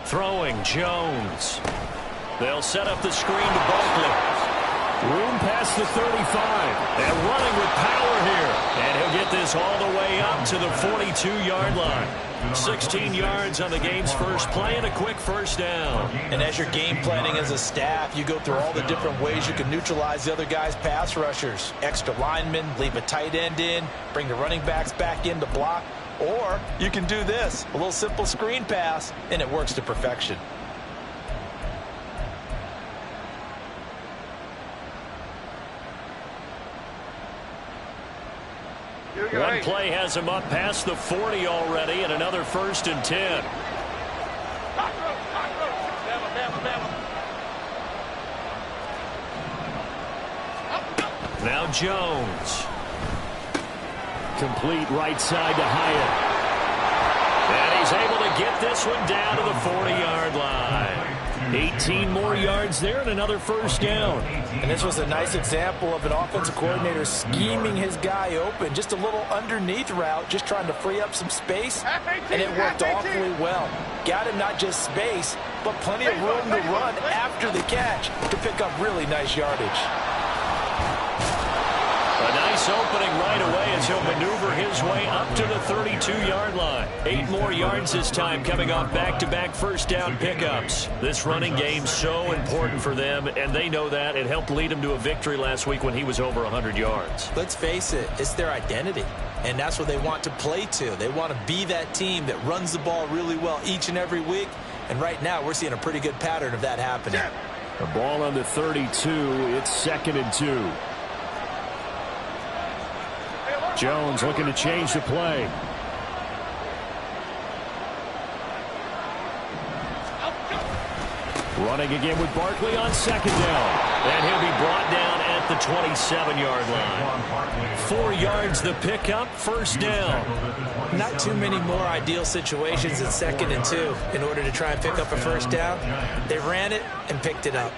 Throwing Jones. They'll set up the screen to Barkley. Room past the 35. And running with power here. And he'll get this all the way up to the 42-yard line. 16 yards on the game's first play and a quick first down. And as you're game planning as a staff, you go through all the different ways you can neutralize the other guy's pass rushers. Extra linemen, leave a tight end in, bring the running backs back in to block. Or you can do this, a little simple screen pass, and it works to perfection. One play has him up past the 40 already, and another 1st and 10. Now Jones. Complete right side to Hyatt. And he's able to get this one down to the 40-yard line. 18 more yards there and another first down. And this was a nice example of an offensive coordinator scheming his guy open. Just a little underneath route, just trying to free up some space. And it worked awfully well. Got him not just space, but plenty of room to run after the catch to pick up really nice yardage. A nice opening right away as he'll maneuver his way up to the 32-yard line. 8 more yards this time coming off back-to-back first down pickups. This running game so important for them, and they know that. It helped lead them to a victory last week when he was over 100 yards. Let's face it, it's their identity, and that's what they want to play to. They want to be that team that runs the ball really well each and every week, and right now we're seeing a pretty good pattern of that happening. The ball on the 32, it's 2nd and 2. Jones looking to change the play. Running again with Barkley on 2nd down. And he'll be brought down at the 27-yard line. 4 yards the pickup, first down. Not too many more ideal situations at 2nd and 2 in order to try and pick up a first down. They ran it and picked it up.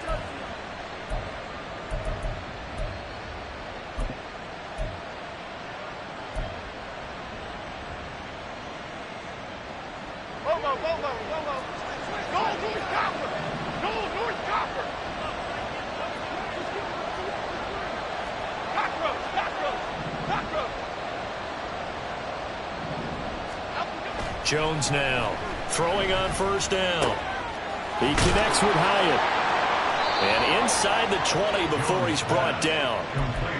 Jones now throwing on first down. He connects with Hyatt. And inside the 20 before he's brought down.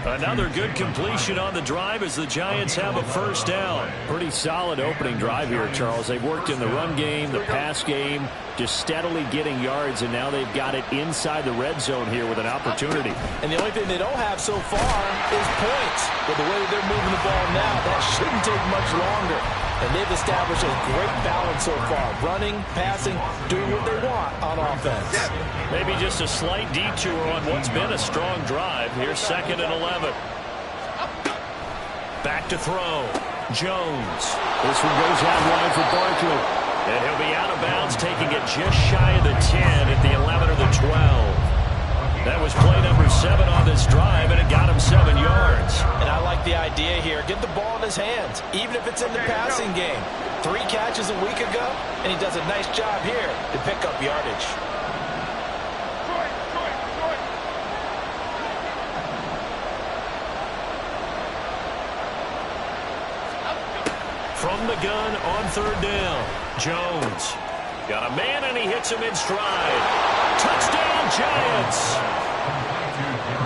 Another good completion on the drive as the Giants have a first down. Pretty solid opening drive here, Charles. They've worked in the run game, the pass game, just steadily getting yards, and now they've got it inside the red zone here with an opportunity. And the only thing they don't have so far is points. With the way that they're moving the ball now, that shouldn't take much longer. And they've established a great balance so far. Running, passing, doing what they want on offense. Maybe just a slight detour on what's been a strong drive. Here's 2nd and 11. Back to throw. Jones. This one goes out wide for Barkley. And he'll be out of bounds, taking it just shy of the 10 at the 11 or the 12. That was play number 7 on this drive, and it got him 7 yards. And I like the idea here. Get the ball in his hands, even if it's in the passing game. 3 catches a week ago, and he does a nice job here to pick up yardage. From the gun on 3rd down, Jones. Got a man, and he hits him in stride. Touchdown, Giants!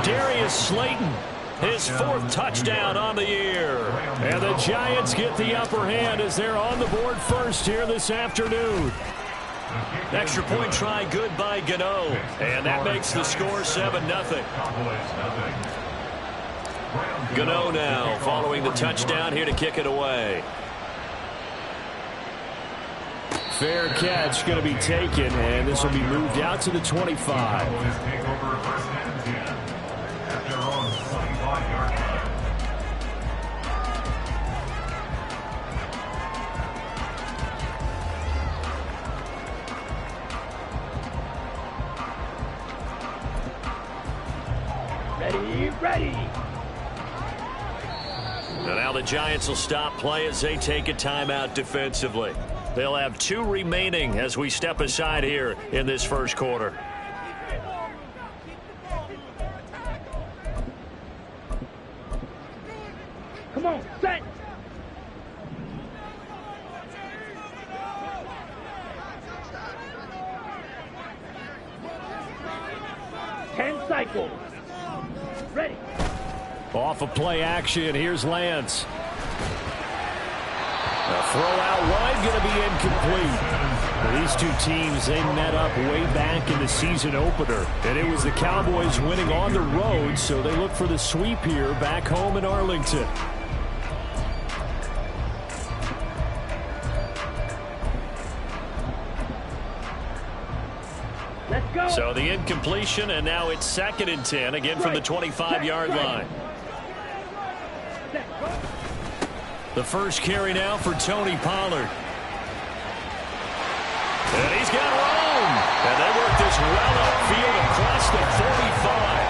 Darius Slayton, his 4th touchdown on the year. And the Giants get the upper hand as they're on the board first here this afternoon. Extra point try good by Gano. And that makes the score 7-0. Gano now following the touchdown here to kick it away. Fair catch going to be taken, and this will be moved out to the 25. Ready, ready. Now the Giants will stop play as they take a timeout defensively. They'll have 2 remaining as we step aside here in this first quarter. Come on, set. Cycle. Ready. Off of play action, here's Lance. A throw out wide, going to be incomplete. Well, these two teams, they met up way back in the season opener, and it was the Cowboys winning on the road, so they look for the sweep here back home in Arlington. So the incompletion, and now it's 2nd and 10, again from the 25-yard line. The first carry now for Tony Pollard. And he's got room. And they work this well upfield across the 45.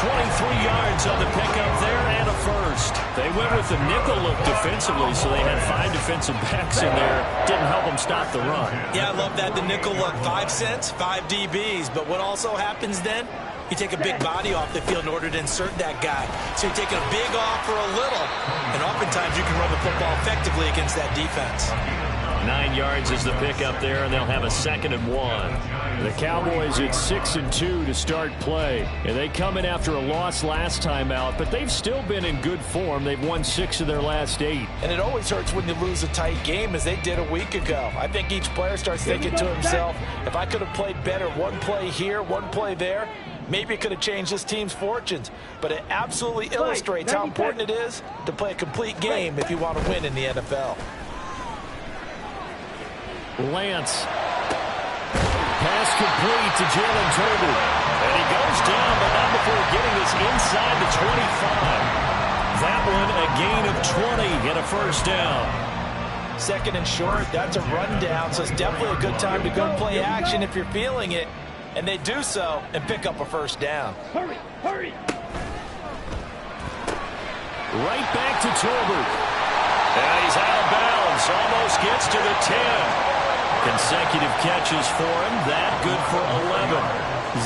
23 yards on the pickup there and a first. They went with the nickel look defensively, so they had 5 defensive backs in there. Didn't help them stop the run. Yeah, I love that, the nickel look. 5 cents, 5 DBs. But what also happens then? You take a big body off the field in order to insert that guy. So you're taking a big off for a little. And oftentimes you can run the football effectively against that defense. 9 yards is the pickup there, and they'll have a 2nd and 1. The Cowboys at 6 and 2 to start play. And they come in after a loss last time out, but they've still been in good form. They've won 6 of their last 8. And it always hurts when you lose a tight game, as they did a week ago. I think each player starts thinking to himself, if I could have played better one play here, one play there, maybe it could have changed this team's fortunes. But it absolutely illustrates how important it is to play a complete game if you want to win in the NFL. Lance. Pass complete to Jalen Tolbert. And he goes down, but not before getting this inside the 25. That one a gain of 20 and a first down. 2nd and short, that's a rundown, so it's definitely a good time to go play action if you're feeling it. And they do so and pick up a first down. Hurry, hurry. Right back to Tolbert. And he's out of bounds. Almost gets to the 10. Consecutive catches for him. That good for 11.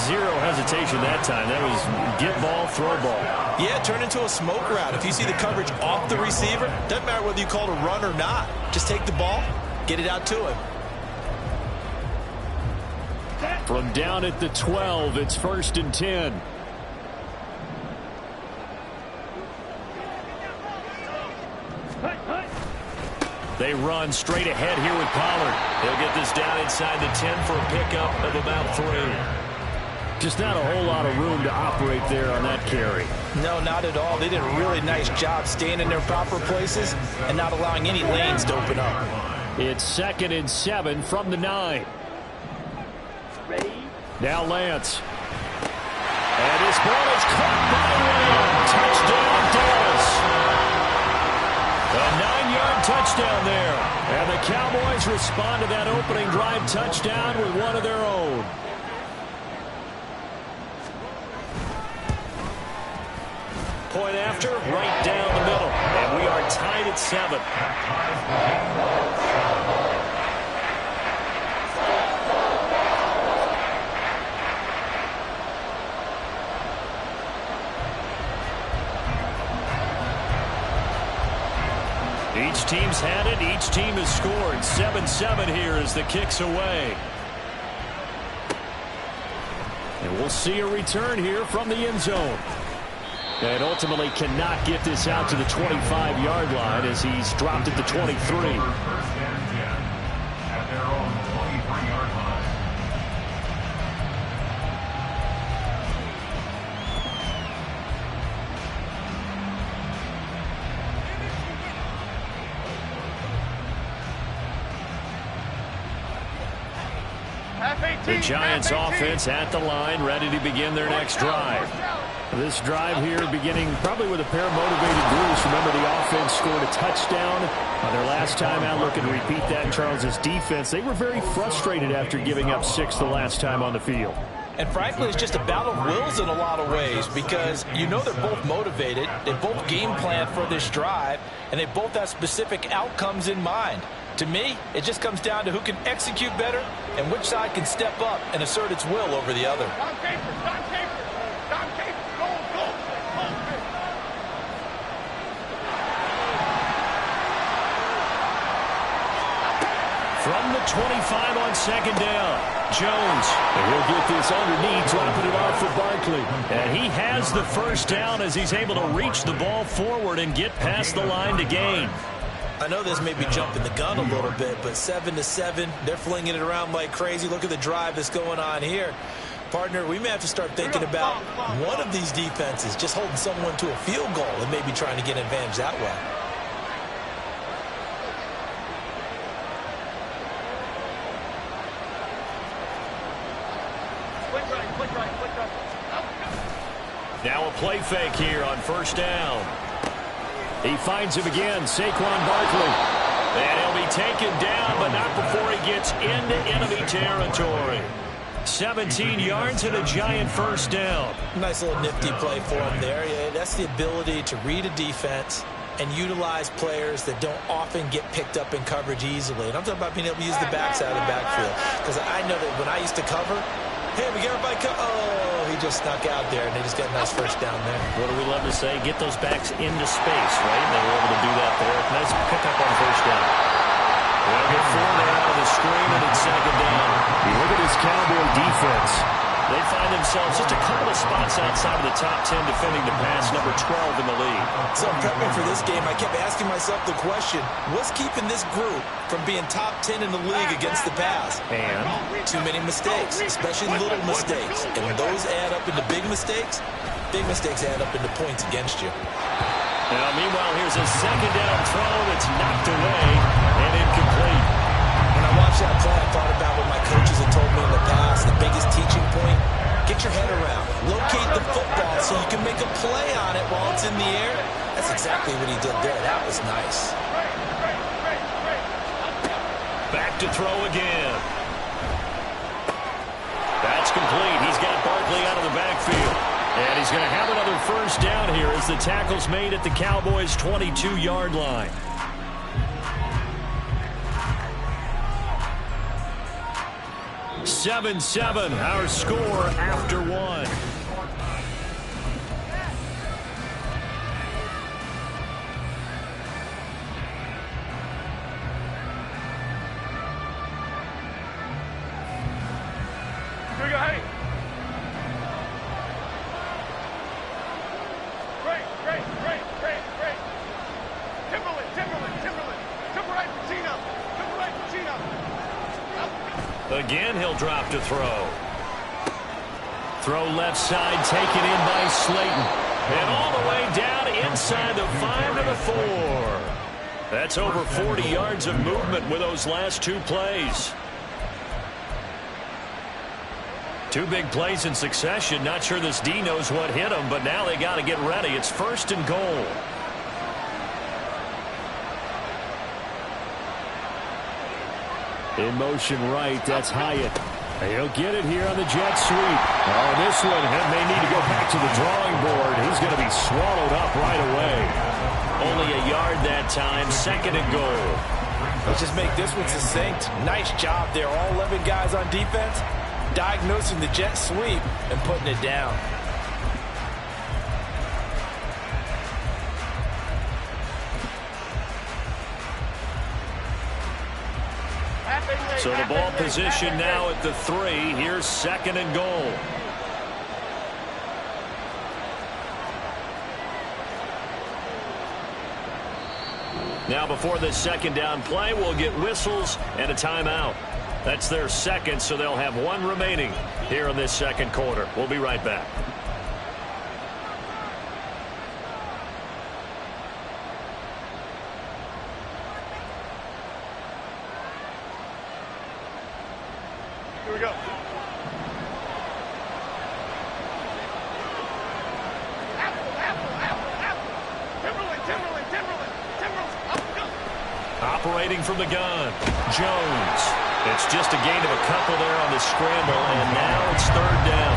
Zero hesitation that time. That was get ball, throw ball. Yeah, turn into a smoke route. If you see the coverage off the receiver, doesn't matter whether you call it a run or not. Just take the ball, get it out to him. From down at the 12, it's 1st and 10. They run straight ahead here with Pollard. He'll get this down inside the 10 for a pickup of about 3. Just not a whole lot of room to operate there on that carry. No, not at all. They did a really nice job staying in their proper places and not allowing any lanes to open up. It's 2nd and 7 from the 9. Ready. Now Lance. And his ball is caught by Lamb. Touchdown, Dallas. A 9-yard touchdown there. And the Cowboys respond to that opening drive touchdown with one of their own. Point after, right down the middle. And we are tied at 7. Each team's had it. Each team has scored. 7-7 here as the kick's away. And we'll see a return here from the end zone. And ultimately cannot get this out to the 25-yard line as he's dropped at the 23. The Giants offense at the line, ready to begin their next drive. This drive here beginning probably with a pair of motivated Blues. Remember, the offense scored a touchdown on their last time out. Looking to repeat that in Charles's defense. They were very frustrated after giving up 6 the last time on the field. And frankly, it's just a battle of wills in a lot of ways because you know they're both motivated, they both game plan for this drive, and they both have specific outcomes in mind. To me, it just comes down to who can execute better and which side can step up and assert its will over the other. From the 25 on second down, Jones. And he'll get this underneath, dropping it off for Barkley. And he has the first down as he's able to reach the ball forward and get past the line to gain. I know this may be jumping the gun a little bit, but 7-7, they're flinging it around like crazy. Look at the drive that's going on here. Partner, we may have to start thinking about one of these defenses just holding someone to a field goal and maybe trying to get an advantage that way. Now a play fake here on first down. He finds him again, Saquon Barkley. And he'll be taken down, but not before he gets into enemy territory. 17 yards and a giant first down. Nice little nifty play for him there. Yeah, that's the ability to read a defense and utilize players that don't often get picked up in coverage easily. And I'm talking about being able to use the backside of the backfield. Because I know that when I used to cover, hey, we got everybody oh, he just snuck out there, and they just got a nice first down there. What do we love to say? Get those backs into space, right? They were able to do that there. Nice pickup on first down. They'll get 4 there out of the screen, and it's second down. You look at this Cowboy defense. They find themselves just a couple of spots outside of the top 10 defending the pass, number 12 in the league. So prepping for this game, I kept asking myself the question, what's keeping this group from being top 10 in the league against the pass? And? Too many mistakes, especially little mistakes. And when those add up into big mistakes add up into points against you. Now, meanwhile, here's a second down throw that's knocked away and incomplete. When I watched that play, I thought about what my coaches had told me in the past. The biggest teaching point, get your head around. Locate the football so you can make a play on it while it's in the air. That's exactly what he did there. That was nice. Back to throw again. That's complete. He's got Barkley out of the backfield. And he's going to have another first down here as the tackle's made at the Cowboys' 22-yard line. (7-7) our score after one. Here we go, hey. Great. Timberland. Timber right, Pacino. Again, he'll drop to throw. Throw left side, taken in by Slayton. And all the way down inside the 5 to the 4. That's over 40 yards of movement with those last 2 plays. 2 big plays in succession. Not sure this D knows what hit him, but now they got to get ready. It's 1st and goal. In motion right, that's Hyatt. He'll get it here on the jet sweep. Oh, this one may need to go back to the drawing board. He's going to be swallowed up right away. Only a yard that time, 2nd and goal. Let's just make this one succinct. Nice job there. All 11 guys on defense diagnosing the jet sweep and putting it down. So the ball position now at the 3. Here's 2nd and goal. Now before this 2nd down play, we'll get whistles and a timeout. That's their 2nd, so they'll have 1 remaining here in this 2nd quarter. We'll be right back. Here we go. Timberland. Operating from the gun, Jones. It's just a gain of a couple there on the scramble, and now it's third down.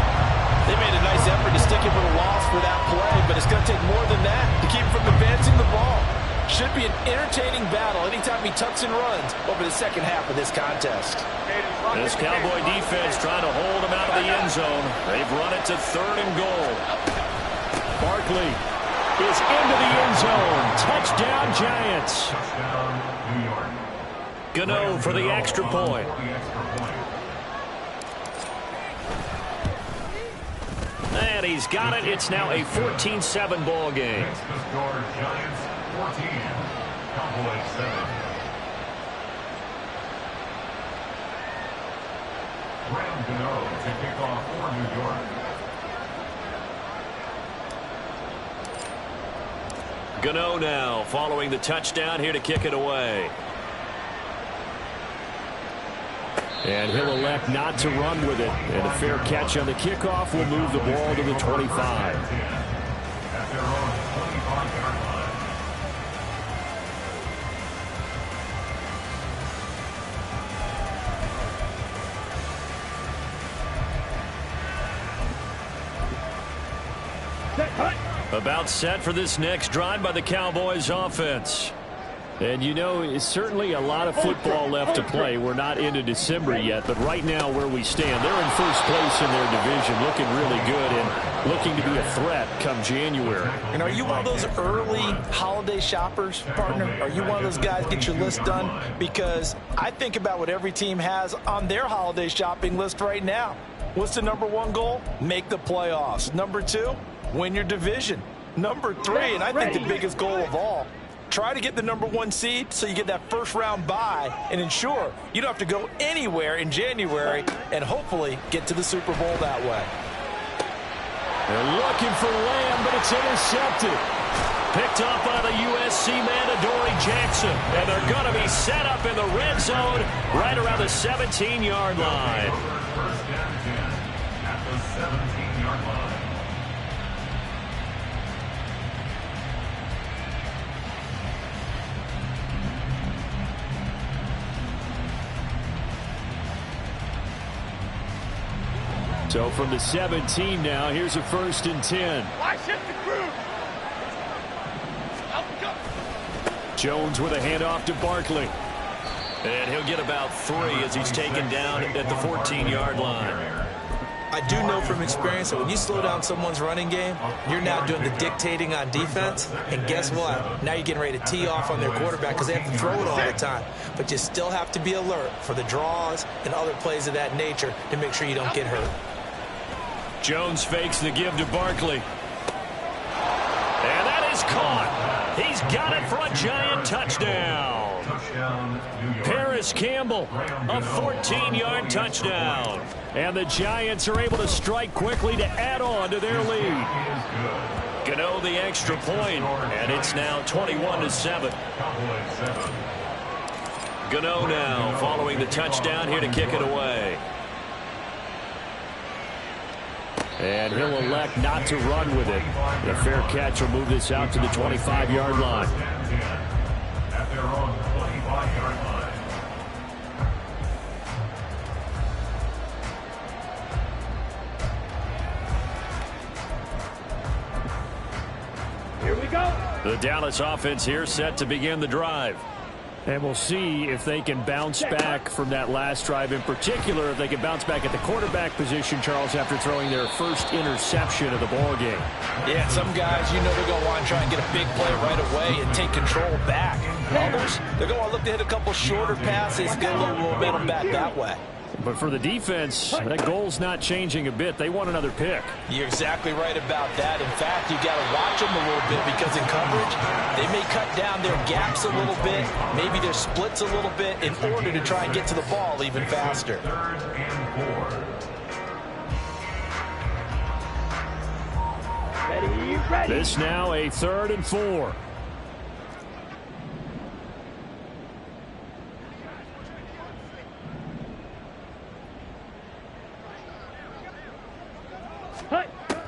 They made a nice effort to stick him with a loss for that play, but it's going to take more than that to keep him from advancing the ball. Should be an entertaining battle anytime he tucks and runs over the second half of this contest. This Cowboy defense trying to hold him out of the end zone. They've run it to third and goal. Barkley is into the end zone. Touchdown, Giants. Gano for the extra point. And he's got it. It's now a 14-7 ball game. Giants 14, Cowboys 7. Graham Gano to kick off for New York. Gano now following the touchdown here to kick it away. And he'll elect not to run with it. And a fair catch on the kickoff will move the ball to the 25. At their own 25-yard line. About set for this next drive by the Cowboys offense. And you know, it's certainly a lot of football left to play. We're not into December yet, but right now where we stand, they're in first place in their division, looking really good and looking to be a threat come January. And are you one of those early holiday shoppers, partner? Are you one of those guys get your list done? Because I think about what every team has on their holiday shopping list right now. What's the number one goal? Make the playoffs. Number two, win your division. Number three, and I think the biggest goal of all, try to get the number one seed so you get that first round bye and ensure you don't have to go anywhere in January and hopefully get to the Super Bowl that way. They're looking for Lamb, but it's intercepted. Picked up by the USC man, Adoree Jackson. And they're going to be set up in the red zone right around the 17-yard line. First down 10 at the 17-yard line. So from the 17 now, here's a 1st and 10. I shift the crew. Out we go. Jones with a handoff to Barkley. And he'll get about 3 as he's taken down at the 14-yard line. I do know from experience that when you slow down someone's running game, you're now doing the dictating on defense. And guess what? Now you're getting ready to tee off on their quarterback because they have to throw it all the time. But you still have to be alert for the draws and other plays of that nature to make sure you don't get hurt. Jones fakes the give to Barkley. And that is caught. He's got it for a Giant touchdown. Touchdown, New York. Paris Campbell, a 14-yard touchdown. And the Giants are able to strike quickly to add on to their lead. Gano the extra point, and it's now 21-7. Cowboys 7. Gano now following the touchdown here to kick it away. And he'll elect not to run with it. The fair catch will move this out to the 25-yard line. At their own 25-yard line. Here we go. The Dallas offense here set to begin the drive. And we'll see if they can bounce back from that last drive, in particular if they can bounce back at the quarterback position, Charles, after throwing their first interception of the ball game. Yeah, some guys, you know they're going to want to try and get a big play right away and take control back. Others, they're going to look to hit a couple shorter passes, get a little momentum back that way. But for the defense, that goal's not changing a bit. They want another pick. You're exactly right about that. In fact, you got to watch them a little bit because in coverage, they may cut down their gaps a little bit, maybe their splits a little bit in order to try and get to the ball even faster. 3rd and 4. Ready. This now a 3rd and 4.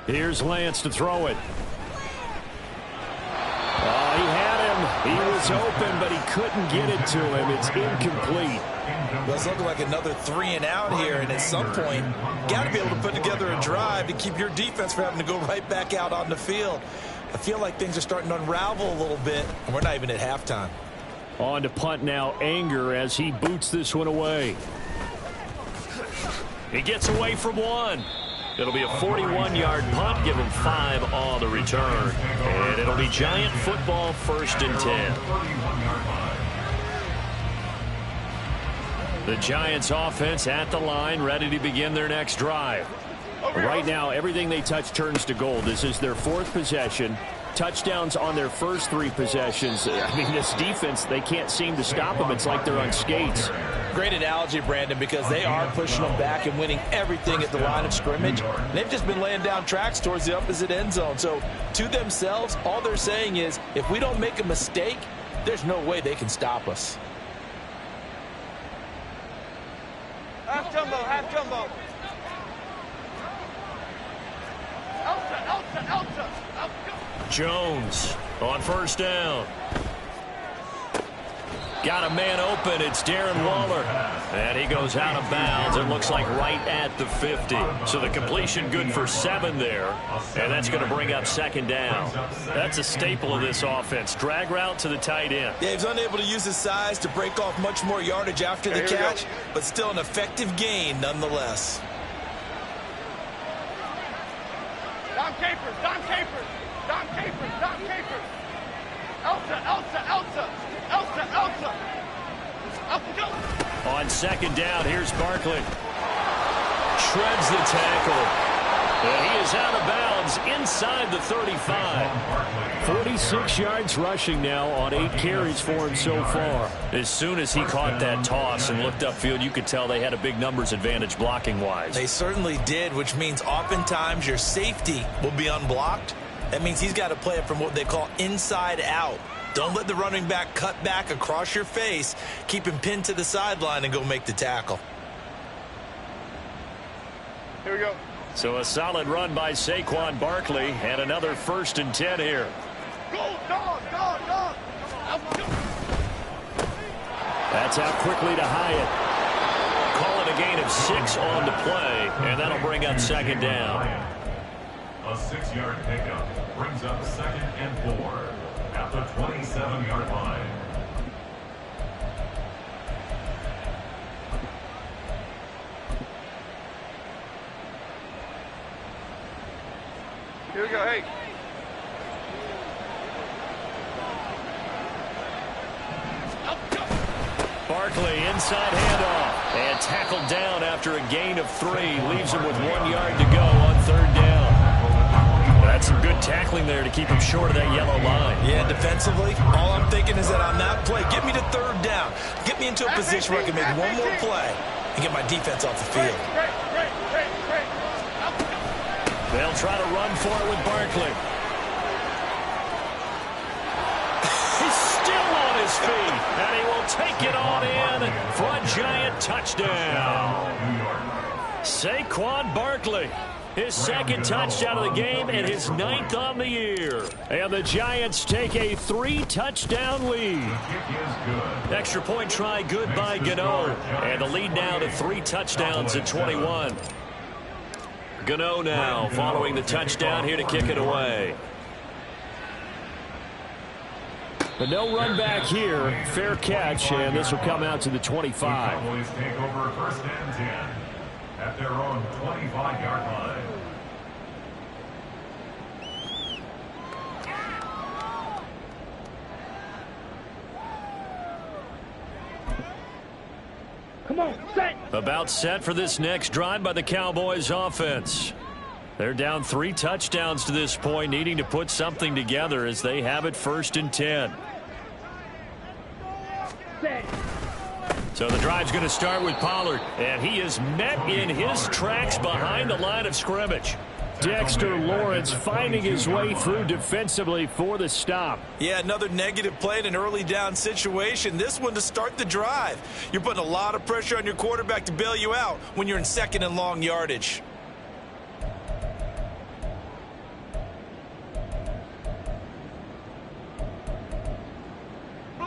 Here's Lance to throw it. Oh, he had him. He was open, but he couldn't get it to him. It's incomplete. Well, it's looking like another 3 and out here, and at some point, got to be able to put together a drive to keep your defense from having to go right back out on the field. I feel like things are starting to unravel a little bit, and we're not even at halftime. On to punt now, Anger, as he boots this one away. He gets away from one. It'll be a 41-yard punt, give him 5 on the return. And it'll be Giant football, 1st and 10. The Giants offense at the line, ready to begin their next drive. Right now, everything they touch turns to gold. This is their 4th possession. Touchdowns on their first 3 possessions. I mean, this defense, they can't seem to stop them. It's like they're on skates. Great analogy, Brandon, because they are pushing them back and winning everything at the line of scrimmage. And they've just been laying down tracks towards the opposite end zone. So to themselves, all they're saying is, if we don't make a mistake, there's no way they can stop us. Half jumbo, half jumbo. Elsa. Jones on 1st down. Got a man open. It's Darren Waller. And he goes out of bounds. It looks like right at the 50. So the completion good for 7 there. And that's going to bring up 2nd down. That's a staple of this offense. Drag route to the tight end. Yeah, he's unable to use his size to break off much more yardage after the catch, but still an effective gain nonetheless. Don Capers. Elsa. On 2nd down, here's Barkley. Shreds the tackle. And he is out of bounds inside the 35. 46 yards rushing now on 8 carries for him so far. As soon as he caught that toss and looked upfield, you could tell they had a big numbers advantage blocking-wise. They certainly did, which means oftentimes your safety will be unblocked. That means he's got to play it from what they call inside out. Don't let the running back cut back across your face. Keep him pinned to the sideline and go make the tackle. Here we go. So a solid run by Saquon Barkley and another 1st and 10 here. Go, dog. That's out quickly to Hyatt. Call it a gain of 6 on the play, and that'll bring up 2nd down. A 6-yard pickup brings up 2nd and 4 at the 27-yard line. Here we go, hey. Barkley inside handoff and tackled down after a gain of 3. Leaves him with 1 yard to go on 3rd down. That's some good tackling there to keep him short of that yellow line. Yeah, defensively, all I'm thinking is that on that play, get me to 3rd down. Get me into a position where I can make one more play and get my defense off the field. They'll try to run for it with Barkley. He's still on his feet, and he will take it on in for a Giant touchdown. Saquon Barkley, his 2nd touchdown of the game and his 9th on the year. And the Giants take a 3-touchdown lead. Extra point try good by Gano. And the lead now to 3 touchdowns at 21. Gano now following the touchdown here to kick it away. But no run back here. Fair catch, and this will come out to the 25. Cowboys take over 1st and 10 at their own 25-yard line. Come on, set. About set for this next drive by the Cowboys offense. They're down 3 touchdowns to this point, needing to put something together as they have it 1st and 10. So the drive's going to start with Pollard, and he is met in his tracks behind the line of scrimmage. Dexter Lawrence finding his way through defensively for the stop. Yeah, another negative play in an early down situation. This one to start the drive. You're putting a lot of pressure on your quarterback to bail you out when you're in 2nd and long yardage.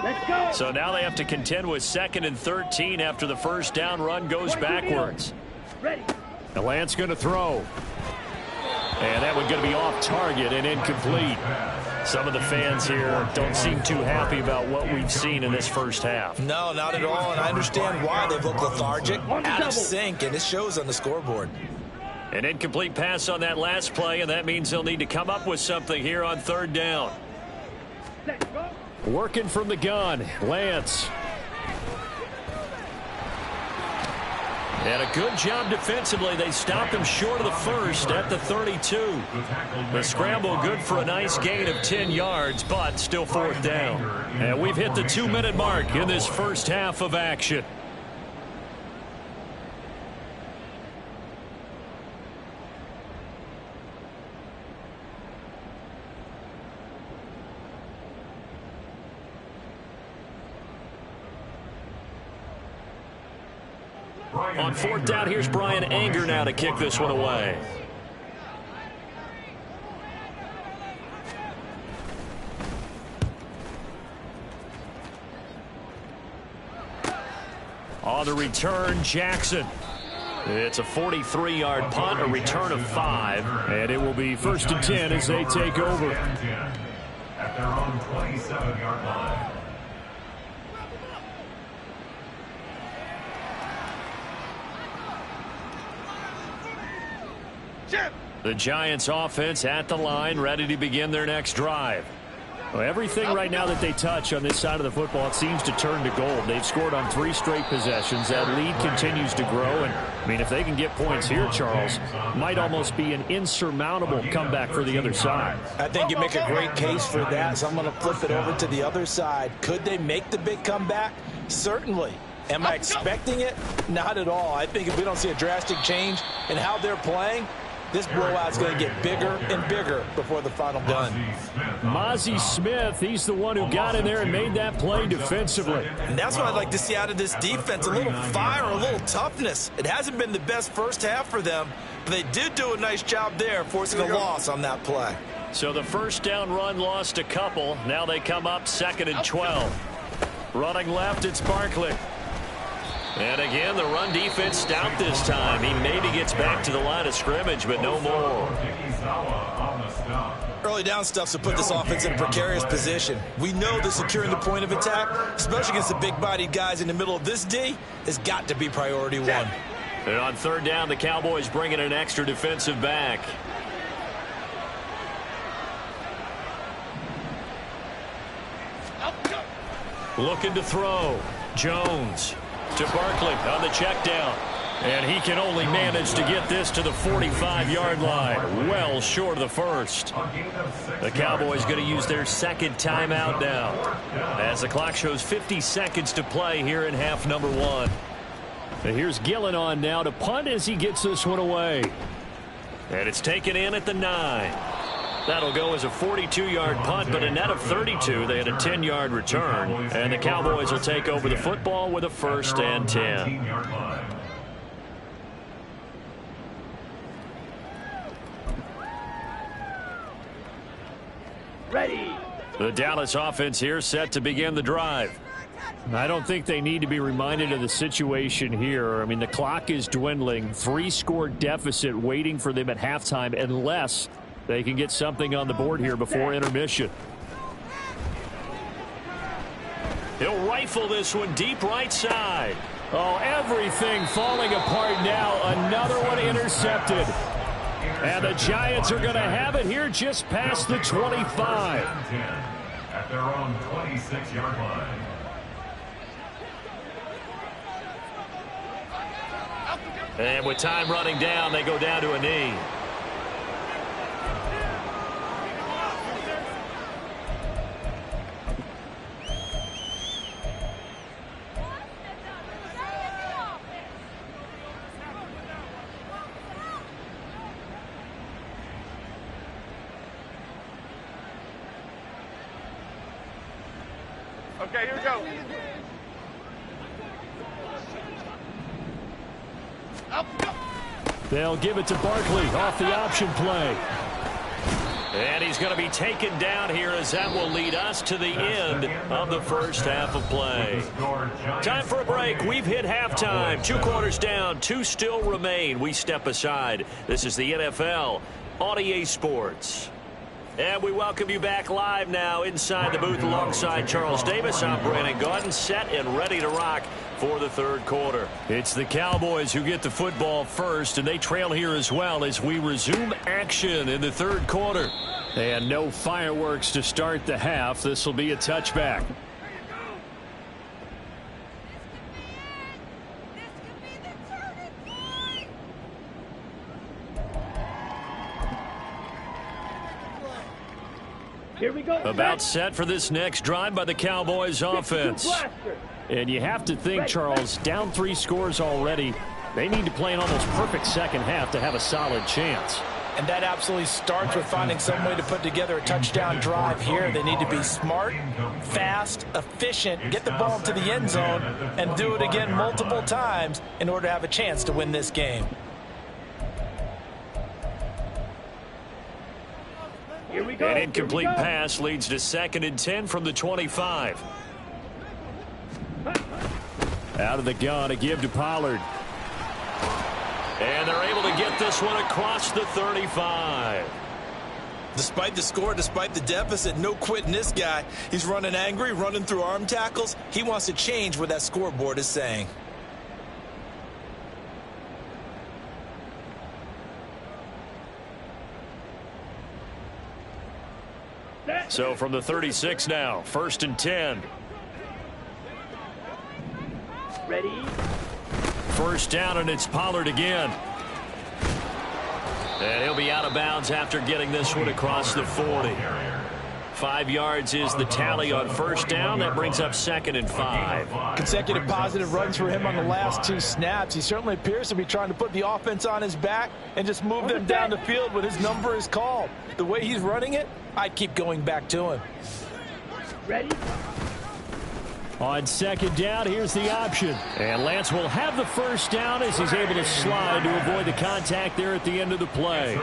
Let's go. So now they have to contend with 2nd and 13 after the first down run goes backwards. Ready. Now Lance going to throw. And that one going to be off target and incomplete. Some of the fans here don't seem too happy about what we've seen in this first half. No, not at all, and I understand why. They've looked lethargic, out of sync, and it shows on the scoreboard. An incomplete pass on that last play, and that means they'll need to come up with something here on 3rd down. Let's go. Working from the gun, Lance. And a good job defensively. They stopped him short of the first at the 32. The scramble good for a nice gain of 10 yards, but still 4th down. And we've hit the 2-minute mark in this first half of action. On 4th down, here's Brian Anger now to kick this one away. On the return, Jackson. It's a 43-yard punt, a return of 5, and it will be 1st and 10 as they take over. At their own 27-yard line. The Giants offense at the line, ready to begin their next drive. Well, everything right now that they touch on this side of the football, it seems to turn to gold. They've scored on 3 straight possessions. That lead continues to grow. And, I mean, if they can get points here, Charles, might almost be an insurmountable comeback for the other side. I think you make a great case for that, so I'm going to flip it over to the other side. Could they make the big comeback? Certainly. Am I expecting it? Not at all. I think if we don't see a drastic change in how they're playing, this blowout's going to get bigger and bigger before the final gun. Mazi Smith, he's the one who got in there and made that play defensively. And that's what I'd like to see out of this defense, a little fire, a little toughness. It hasn't been the best first half for them, but they did do a nice job there, forcing a loss on that play. So the first down run lost a couple. Now they come up 2nd and 12. Running left, it's Barkley. And again, the run defense stout this time. He maybe gets back to the line of scrimmage, but no more. Early down stuff's to put this offense in a precarious position. We know that securing the point of attack, especially against the big-bodied guys in the middle of this D, has got to be priority 1. And on 3rd down, the Cowboys bring in an extra defensive back. Looking to throw. Jones to Barkley on the check down. And he can only manage to get this to the 45-yard line. Well short of the first. The Cowboys going to use their 2nd timeout now, as the clock shows 50 seconds to play here in half number 1. And here's Gillen on now to punt as he gets this one away. And it's taken in at the 9. That'll go as a 42-yard punt, but a net of 32. They had a 10-yard return. And the Cowboys will take over the football with a 1st and 10. Ready. The Dallas offense here set to begin the drive. I don't think they need to be reminded of the situation here. I mean, the clock is dwindling. 3-score deficit waiting for them at halftime unless they can get something on the board here before intermission. He'll rifle this one deep right side. Oh, everything falling apart now. Another one intercepted. And the Giants are going to have it here just past the 25. At their own 26-yard line. And with time running down, they go down to a knee. Okay, here we go. They'll give it to Barkley off the option play. And he's going to be taken down here as that will lead us to the end of the first half of play. Time for a break. We've hit halftime. 2 quarters down. 2 still remain. We step aside. This is the NFL on EA Sports. And we welcome you back live now inside the booth alongside Charles Davis. I'm Brandon Gaudin, set and ready to rock for the third quarter. It's the Cowboys who get the football first, and they trail here as well as we resume action in the third quarter. And no fireworks to start the half. This will be a touchback. Here we go. About set for this next drive by the Cowboys offense. And you have to think, Charles, down 3 scores already. They need to play an almost perfect second half to have a solid chance. And that absolutely starts with finding some way to put together a touchdown drive here. They need to be smart, fast, efficient, get the ball to the end zone, and do it again multiple times in order to have a chance to win this game. Here we go. An incomplete pass leads to 2nd and 10 from the 25. Out of the gun, a give to Pollard. And they're able to get this one across the 35. Despite the score, despite the deficit, no quitting this guy. He's running angry, running through arm tackles. He wants to change what that scoreboard is saying. So from the 36 now, 1st and 10. Ready? 1st down, and it's Pollard again. And he'll be out of bounds after getting this one across the 40. 5 yards is the tally on 1st down. That brings up 2nd and 5. Consecutive positive runs for him on the last 2 snaps. He certainly appears to be trying to put the offense on his back and just move them down the field when his number is called. The way he's running it, I'd keep going back to him. Ready? On 2nd down, here's the option. And Lance will have the 1st down as he's able to slide to avoid the contact there at the end of the play.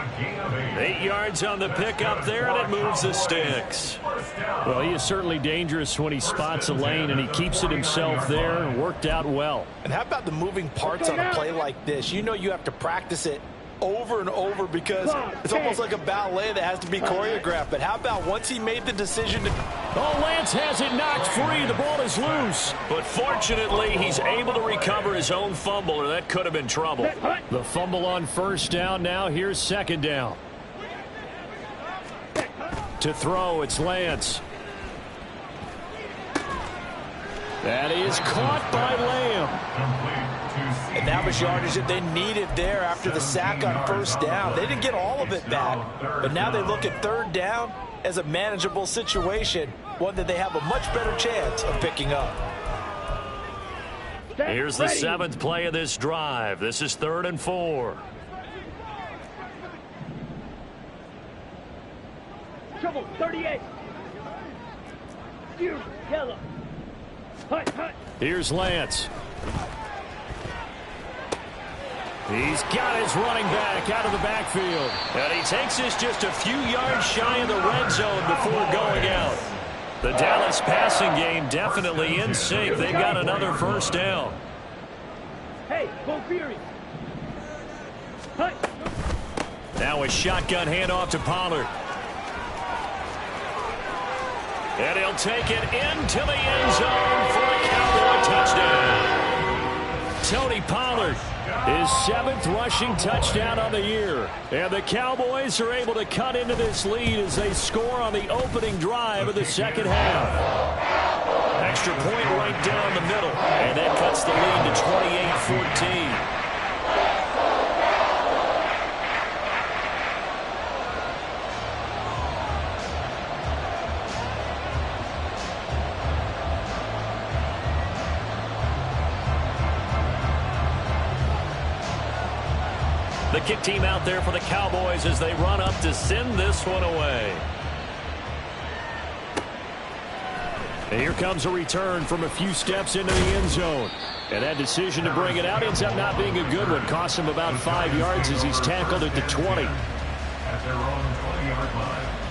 8 yards on the pickup there, and it moves the sticks. Well, he is certainly dangerous when he spots a lane, and he keeps it himself there and worked out well. And how about the moving parts on a play like this? You know you have to practice it over and over because it's almost like a ballet that has to be choreographed. But how about once he made the decision to... Oh, Lance has it knocked free. The ball is loose. But fortunately, he's able to recover his own fumble, or that could have been trouble. The fumble on 1st down now. Here's 2nd down. To throw, it's Lance. That is caught by Lamb. And that was yardage that they needed there after the sack on 1st down. They didn't get all of it back, but now they look at 3rd down as a manageable situation, one that they have a much better chance of picking up. Here's the 7th play of this drive. This is 3rd and 4. Trouble 38. You yellow. Hut, hut. Here's Lance. He's got his running back out of the backfield. And he takes this just a few yards shy of the red zone before going out. The Dallas passing game definitely in sync. They've got another 1st down. Hey, go Fury. Hut. Now a shotgun handoff to Pollard. And he'll take it into the end zone for a Cowboy touchdown. Tony Pollard, his 7th rushing touchdown on the year. And the Cowboys are able to cut into this lead as they score on the opening drive of the second half. Extra point right down the middle. And that cuts the lead to 28-14. The kick team out there for the Cowboys as they run up to send this one away. And here comes a return from a few steps into the end zone. And that decision to bring it out ends up not being a good one. Costs him about 5 yards as he's tackled at the 20. At their own 20-yard line.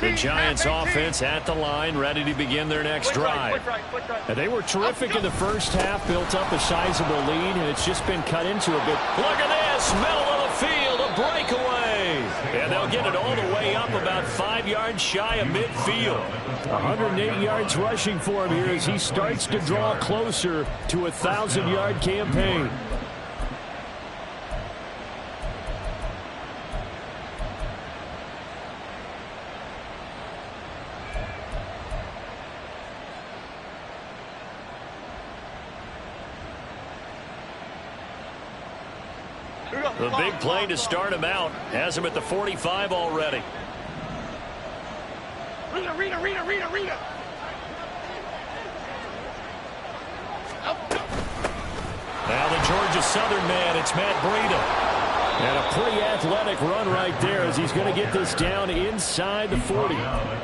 The Giants offense at the line, ready to begin their next drive. And they were terrific in the first half, built up a sizable lead, and it's just been cut into a bit. Look at this, middle of the field, a breakaway. And they'll get it all the way up about 5 yards shy of midfield. 108 yards rushing for him here as he starts to draw closer to a 1,000-yard campaign. The big play to start him out has him at the 45 already. Rita. Now the Georgia Southern man, it's Matt Breida. And a pretty athletic run right there as he's going to get this down inside the 40.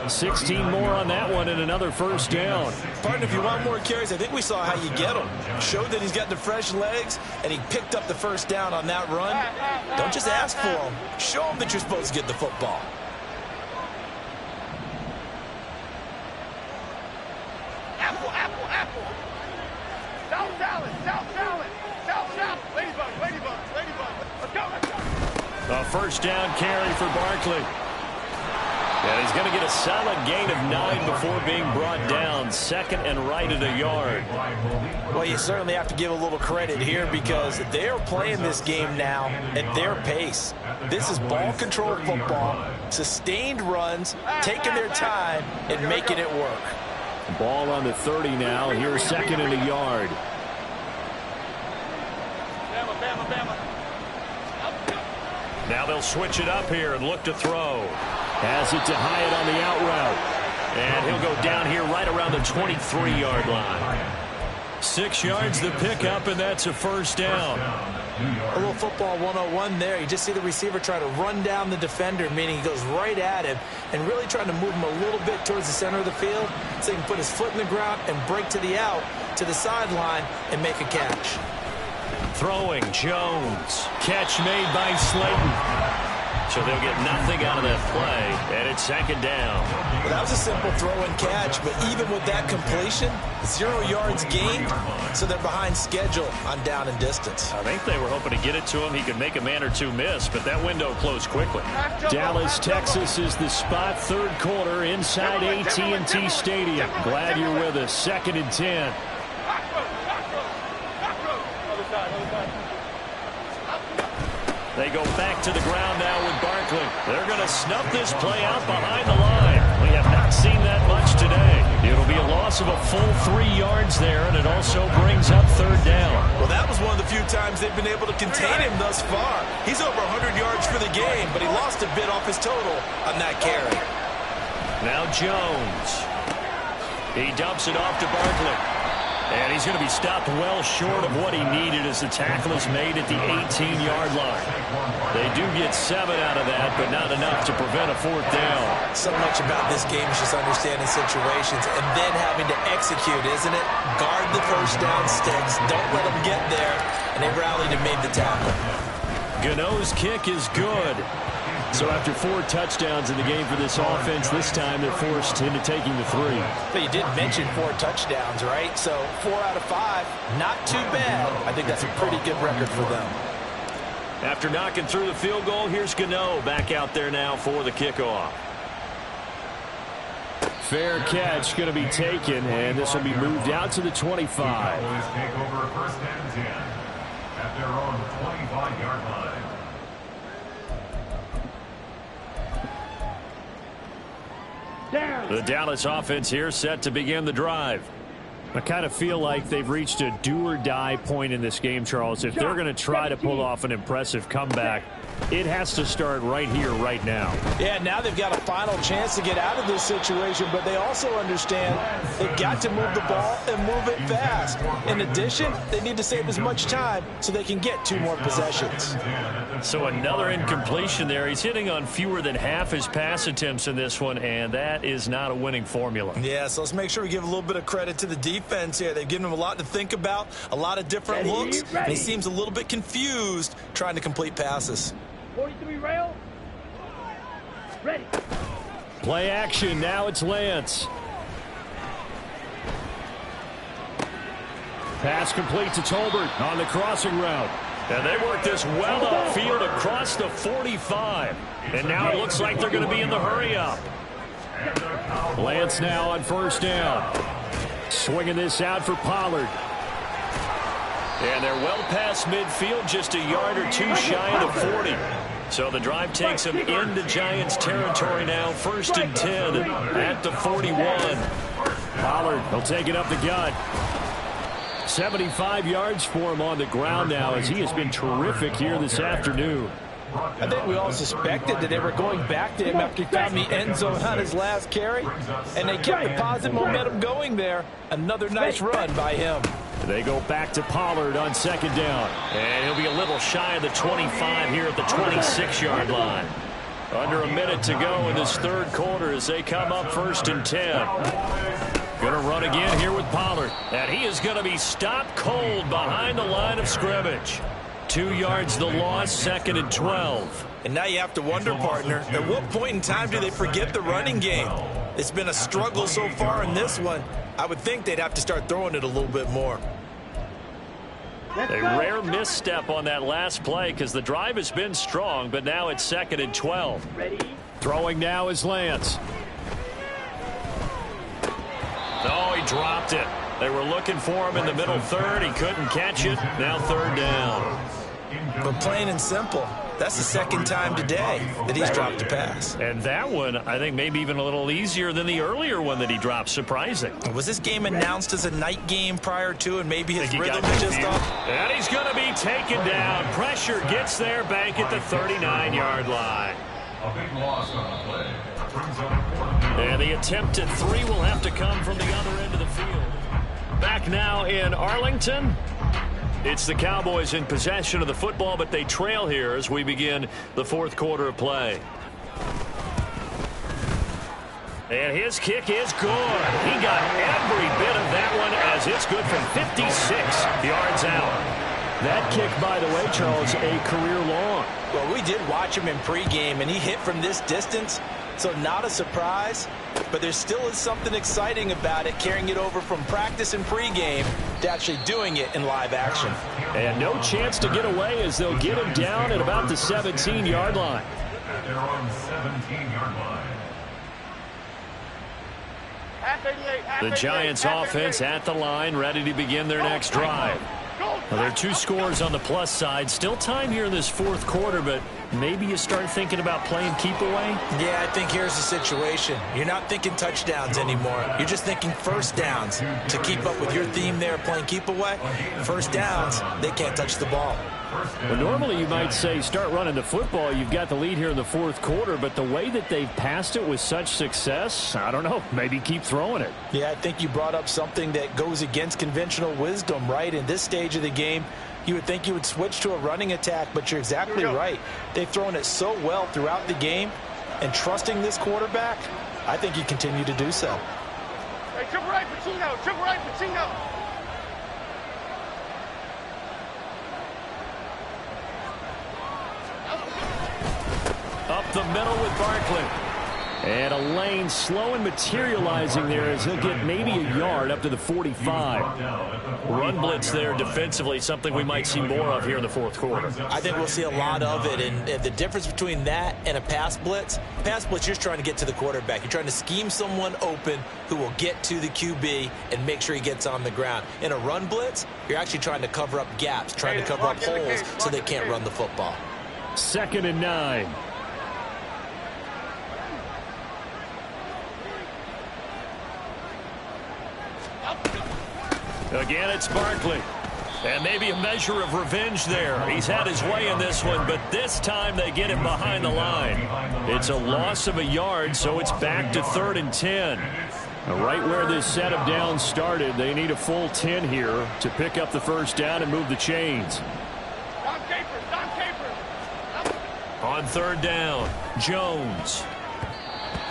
16 more on that one and another first down. Partner, if you want more carries, I think we saw how you get him. Showed that he's got the fresh legs, and he picked up the first down on that run. Don't just ask for him. Show him that you're supposed to get the football. Apple. South salad. Ladybug. Let's go. A first down carry for Barkley. And he's going to get a solid gain of 9 before being brought down. Second and right at a yard. Well, you certainly have to give a little credit here because they're playing this game now at their pace. This is ball control football, sustained runs, taking their time and making it work. Ball on the 30 now. Here's second and a yard. Bama. Now they'll switch it up here and look to throw. Has it to Hyatt on the out route. And he'll go down here right around the 23-yard line. 6 yards the pickup, and that's a first down. A little football 101 there. You just see the receiver try to run down the defender, meaning he goes right at him and really trying to move him a little bit towards the center of the field so he can put his foot in the ground and break to the out, to the sideline, and make a catch. Throwing, Jones. Catch made by Slayton. So they'll get nothing out of that play, and it's second down. Well, that was a simple throw and catch, but even with that completion, 0 yards gained, so they're behind schedule on down and distance. I think they were hoping to get it to him. He could make a man or two miss, but that window closed quickly. Dallas, Texas is the spot, third quarter inside AT&T Stadium. Glad you're with us. Second and 10. They go back to the ground now with Barkley. They're going to snuff this play out behind the line. We have not seen that much today. It'll be a loss of a full 3 yards there, and it also brings up third down. Well, that was one of the few times they've been able to contain him thus far. He's over 100 yards for the game, but he lost a bit off his total on that carry. Now Jones. He dumps it off to Barkley. And he's going to be stopped well short of what he needed as the tackle is made at the 18-yard line. They do get 7 out of that, but not enough to prevent a fourth down. So much about this game is just understanding situations and then having to execute, isn't it? Guard the first down sticks. Don't let them get there. And they rallied and made the tackle. Gano's kick is good. So after 4 touchdowns in the game for this offense, this time they're forced into taking the 3. But you did mention 4 touchdowns, right? So 4 out of 5, not too bad. I think that's a pretty good record for them. After knocking through the field goal, here's Gano back out there now for the kickoff. Fair catch going to be taken, and this will be moved out to the 25. Take over first and 10 at their own 25-yard line. The Dallas offense here set to begin the drive. I kind of feel like they've reached a do-or-die point in this game, Charles. If they're going to try to pull off an impressive comeback, it has to start right here, right now. Yeah, now they've got a final chance to get out of this situation, but they also understand they've got to move the ball and move it fast. In addition, they need to save as much time so they can get 2 more possessions. So another incompletion there. He's hitting on fewer than half his pass attempts in this one, and that is not a winning formula. Yeah, so let's make sure we give a little bit of credit to the defense here. They've given him a lot to think about, a lot of different looks, and he seems a little bit confused trying to complete passes. 43 rail. Ready. Play action. Now it's Lance. Pass complete to Tolbert on the crossing route. And they work this well upfield across the 45. And now it looks like they're going to be in the hurry-up. Lance now on first down. Swinging this out for Pollard. And they're well past midfield, just a yard or two shy of the 40. So the drive takes them into Giants territory now. 1st and 10 at the 41. Pollard, he'll take it up the gut. 75 yards for him on the ground now, as he has been terrific here this afternoon. I think we all suspected that they were going back to him after he found the end zone on his last carry, and they kept the positive momentum going there. Another nice run by him. They go back to Pollard on 2nd down. And he'll be a little shy of the 25 here at the 26-yard line. Under a minute to go in this 3rd quarter as they come up 1st and 10. Going to run again here with Pollard. And he is going to be stopped cold behind the line of scrimmage. 2 yards the loss, 2nd and 12. And now you have to wonder, partner, at what point in time do they forget the running game? It's been a struggle so far in this one. I would think they'd have to start throwing it a little bit more. A rare misstep on that last play because the drive has been strong, but now it's 2nd and 12. Ready? Throwing now is Lance. Oh, he dropped it. They were looking for him in the middle 3rd. He couldn't catch it. Now 3rd down. But plain and simple, that's the 2nd time today that he's dropped a pass. And that one, I think, maybe even a little easier than the earlier one that he dropped. Surprising. Was this game announced as a night game prior to, and maybe his rhythm is just off? And he's going to be taken down. Pressure gets there back at the 39-yard line. A big loss on the play. Brings up 4th. And the attempt at 3 will have to come from the other end of the field. Back now in Arlington. It's the Cowboys in possession of the football, but they trail here as we begin the 4th quarter of play. And his kick is good. He got every bit of that one as it's good from 56 yards out. That kick, by the way, Charles, a career long. Well, we did watch him in pregame, and he hit from this distance, so not a surprise. But there still is something exciting about it, carrying it over from practice and pregame to actually doing it in live action. And no chance to get away as they'll get him down at about the 17-yard line. At their own 17-yard line. The Giants offense at the line, ready to begin their next drive. Well, there are 2 scores on the plus side. Still time here in this 4th quarter, but maybe you start thinking about playing keep away? Yeah, I think here's the situation. You're not thinking touchdowns anymore. You're just thinking first downs. To keep up with your theme there, playing keep away, first downs, they can't touch the ball. Well, normally you might say start running the football. You've got the lead here in the 4th quarter, but the way that they've passed it with such success, I don't know, maybe keep throwing it. Yeah, I think you brought up something that goes against conventional wisdom, right? In this stage of the game, you would think you would switch to a running attack, but you're exactly right. They've thrown it so well throughout the game, and trusting this quarterback, I think you continue to do so. Hey, triple right, Pacino. Triple right, Pacino. Up the middle with Barkley. And a lane slow and materializing there as he'll get maybe a yard up to the 45. Run blitz there defensively, something we might see more of here in the 4th quarter. I think we'll see a lot of it, and the difference between that and a pass blitz, you're just trying to get to the quarterback. You're trying to scheme someone open who will get to the QB and make sure he gets on the ground. In a run blitz, you're actually trying to cover up gaps, trying to cover up holes so they can't run the football. 2nd and 9. Again, it's Barkley. And maybe a measure of revenge there. He's had his way in this one, but this time they get him behind the line. It's a loss of a yard, so it's back to 3rd and 10. Right where this set of downs started, they need a full 10 here to pick up the first down and move the chains. Don Capers. On 3rd down, Jones.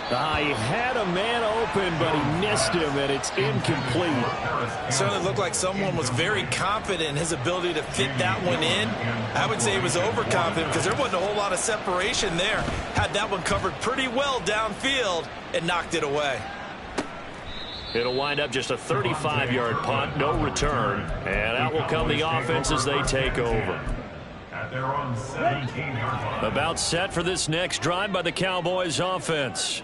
He had a man open, but he missed him, and it's incomplete. Certainly looked like someone was very confident in his ability to fit that one in. I would say he was overconfident because there wasn't a whole lot of separation there. Had that one covered pretty well downfield and knocked it away. It'll wind up just a 35-yard punt, no return, and out will come the offense as they take over. About set for this next drive by the Cowboys offense.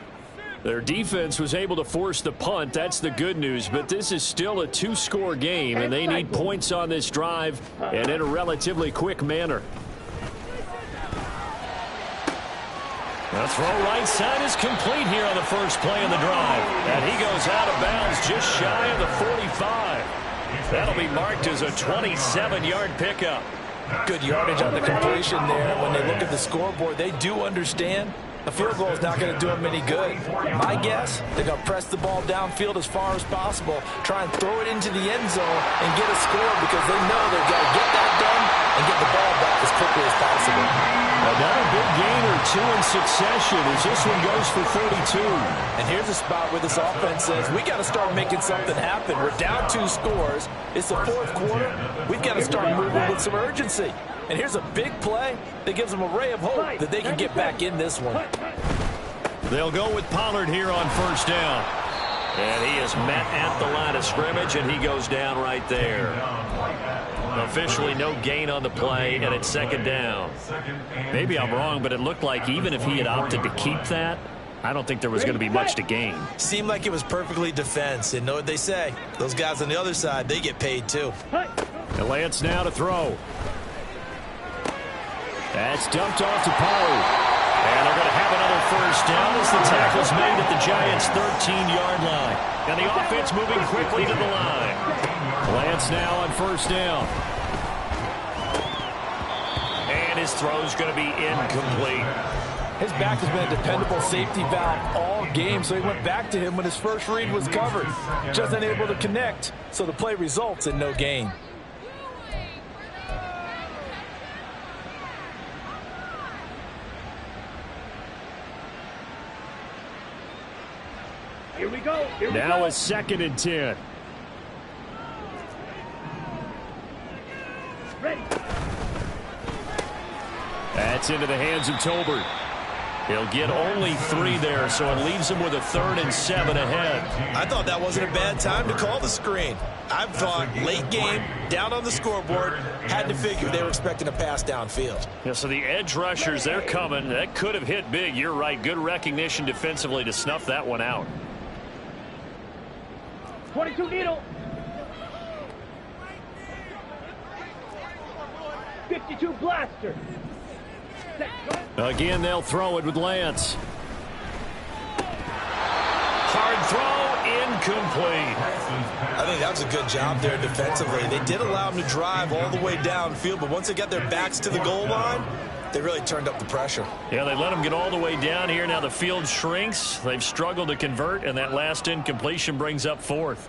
Their defense was able to force the punt. That's the good news, but this is still a two-score game, and they need points on this drive and in a relatively quick manner. The throw right side is complete here on the first play of the drive, and he goes out of bounds just shy of the 45. That'll be marked as a 27-yard pickup. Good yardage on the completion there. When they look at the scoreboard, they do understand a field goal is not going to do them any good. My guess, they're going to press the ball downfield as far as possible, try and throw it into the end zone and get a score because they know they've got to get that done and get the ball back as quickly as possible. Another big gain or two in succession as this one goes for 42. And here's a spot where this offense says, we got to start making something happen. We're down 2 scores. It's the fourth quarter. We've got to start moving with some urgency. And here's a big play that gives them a ray of hope that they can get back in this one. They'll go with Pollard here on first down. And he is met at the line of scrimmage, and he goes down right there. Officially no gain on the play, and it's second down. Maybe I'm wrong, but it looked like even if he had opted to keep that, I don't think there was going to be much to gain. Seemed like it was perfectly defense. And know what they say? Those guys on the other side, they get paid too. And Lance now to throw. That's dumped off to Pollard. And they're going to have another first down as the tackle's made at the Giants' 13-yard line. And the offense moving quickly to the line. Lance now on first down. And his throw's going to be incomplete. His back has been a dependable safety valve all game, so he went back to him when his first read was covered. Just unable to connect, so the play results in no gain. Here we go. Here we Now go. a 2nd and 10. Ready. That's into the hands of Tolbert. He'll get only 3 there, so it leaves him with a 3rd and 7 ahead. I thought that wasn't a bad time to call the screen. I thought late game, down on the scoreboard, had to figure they were expecting a pass downfield. Yeah, so the edge rushers, they're coming. That could have hit big. You're right. Good recognition defensively to snuff that one out. 22 needle. 52 blaster. Again, they'll throw it with Lance. Hard throw, incomplete. I think that was a good job there defensively. They did allow them to drive all the way downfield, but once they got their backs to the goal line, they really turned up the pressure. Yeah, they let them get all the way down here. Now the field shrinks. They've struggled to convert, and that last incompletion brings up 4th.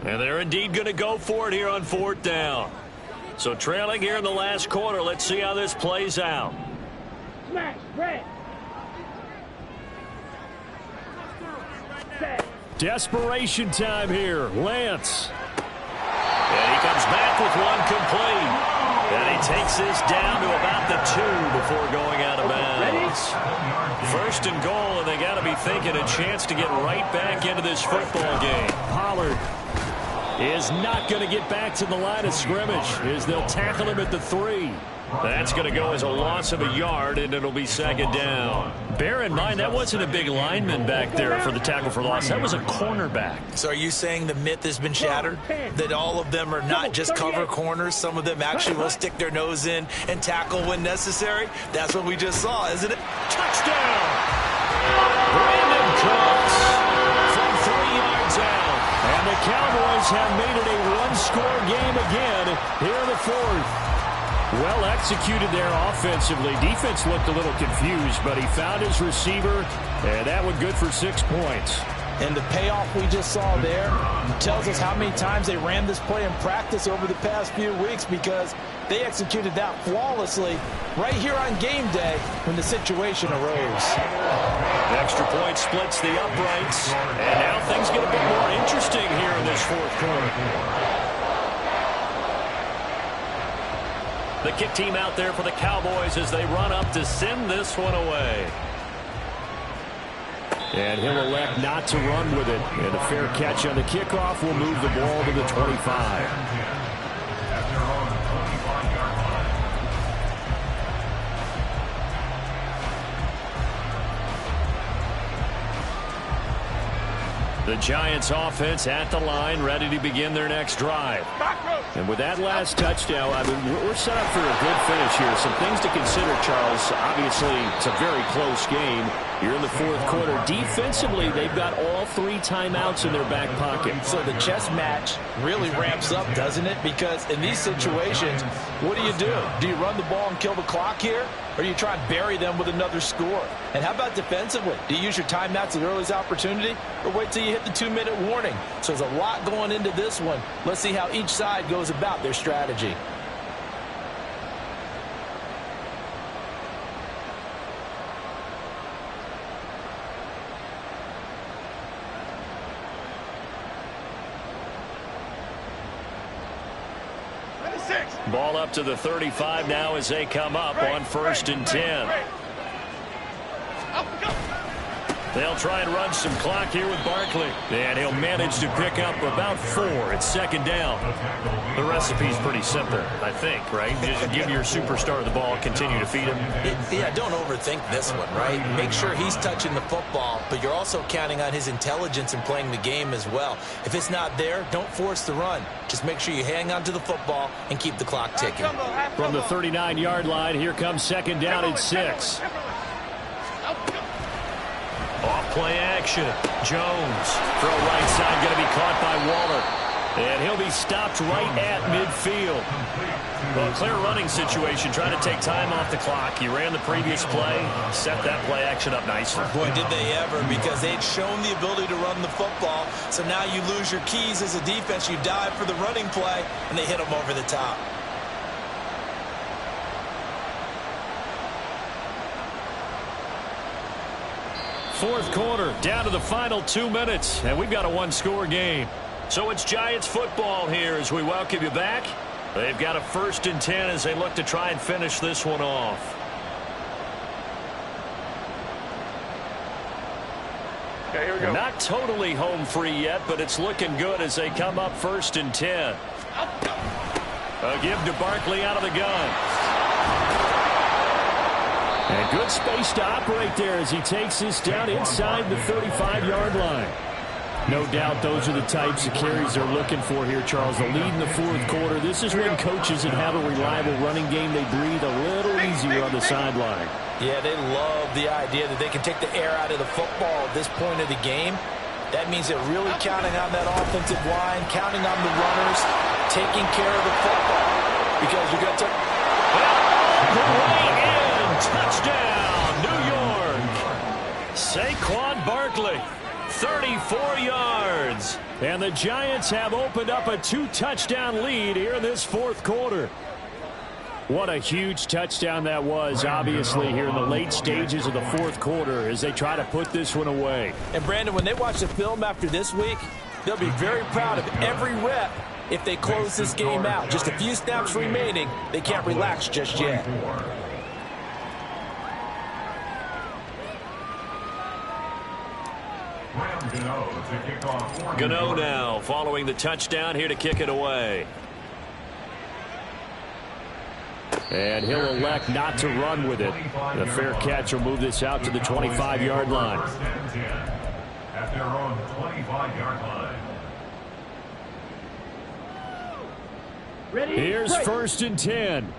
And they're indeed going to go for it here on 4th down. So trailing here in the last quarter. Let's see how this plays out. Smash. Red. Set. Desperation time here. Lance. And he comes back with one complete. And he takes this down to about the 2 before going out of bounds. 1st and goal, and they got to be thinking a chance to get right back into this football game. Pollard is not going to get back to the line of scrimmage as they'll tackle him at the 3. That's going to go as a loss of a yard, and it'll be 2nd down. Bear in mind, that wasn't a big lineman back there for the tackle for loss. That was a cornerback. So are you saying the myth has been shattered? That all of them are not just cover corners? Some of them actually will stick their nose in and tackle when necessary? That's what we just saw, isn't it? Touchdown! Brandon Cooks from 3 yards out. And the Cowboys have made it a one-score game again here in the 4th. Well executed there offensively. Defense looked a little confused, but he found his receiver, and that one good for 6 points. And the payoff we just saw there tells us how many times they ran this play in practice over the past few weeks, because they executed that flawlessly right here on game day when the situation arose. Extra point splits the uprights, and now things get a bit more interesting here in this fourth quarter. The kick team out there for the Cowboys as they run up to send this one away. And he'll elect not to run with it. And a fair catch on the kickoff will move the ball to the 25. The Giants offense at the line, ready to begin their next drive. And with that last touchdown, I mean, we're set up for a good finish here. Some things to consider, Charles. Obviously, it's a very close game. You're in the fourth quarter. Defensively, they've got all 3 timeouts in their back pocket. So the chess match really ramps up, doesn't it? Because in these situations, what do? Do you run the ball and kill the clock here? Or do you try and bury them with another score? And how about defensively? Do you use your timeouts at the earliest opportunity? Or wait till you hit the 2-minute warning? So there's a lot going into this one. Let's see how each side goes about their strategy. Ball up to the 35 now as they come up on 1st and 10. They'll try and run some clock here with Barkley. And he'll manage to pick up about 4. It's 2nd down. The recipe's pretty simple, I think, right? Just give your superstar the ball, continue to feed him. Yeah, don't overthink this one, right? Make sure he's touching the football, but you're also counting on his intelligence in playing the game as well. If it's not there, don't force the run. Just make sure you hang on to the football and keep the clock ticking. From the 39-yard line, here comes 2nd down and 6. Off play action. Jones. Throw right side, going to be caught by Waller. And he'll be stopped right at midfield. Well, clear running situation, trying to take time off the clock. He ran the previous play, set that play action up nicely. Boy, did they ever, because they'd shown the ability to run the football. So now you lose your keys as a defense. You dive for the running play, and they hit them over the top. Fourth quarter, down to the final 2 minutes, and we've got a 1-score game. So it's Giants football here as we welcome you back. They've got a 1st and 10 as they look to try and finish this one off. Okay, here we go. Not totally home free yet, but it's looking good as they come up 1st and 10. A give to Barkley out of the gun. And good space to operate there as he takes this down inside the 35-yard line. No doubt those are the types of carries they're looking for here, Charles. The lead in the fourth quarter. This is when coaches that have a reliable running game, they breathe a little easier on the sideline. Yeah, they love the idea that they can take the air out of the football at this point of the game. That means they're really counting on that offensive line, counting on the runners, taking care of the football. Because you got to... Touchdown, New York. Saquon Barkley, 34 yards. And the Giants have opened up a 2-touchdown lead here in this fourth quarter. What a huge touchdown that was, obviously, here in the late stages of the fourth quarter as they try to put this one away. And, Brandon, when they watch the film after this week, they'll be very proud of every rep if they close this game out. Just a few snaps remaining. They can't relax just yet. Gano now following the touchdown here to kick it away. And he'll elect not to run with it. The fair catch will move this out to the 25-yard line. At their own 25-yard line. Ready? Here's Break. 1st and 10.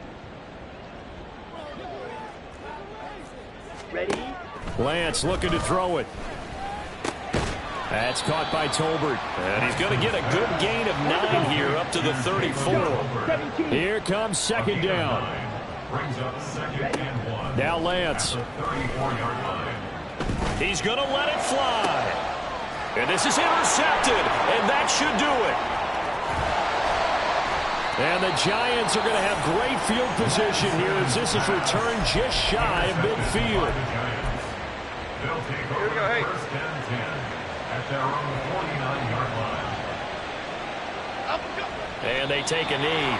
Ready? Lance looking to throw it. That's caught by Tolbert. And he's going to get a good gain of 9 here up to the 34. 17. Here comes 2nd down. Brings up 2nd and 1. Now Lance. 34-yard line. He's going to let it fly. And this is intercepted, and that should do it. And the Giants are going to have great field position here as this is returned just shy of midfield. They'll take over first and 10 at their own 49-yard line. And they take a knee.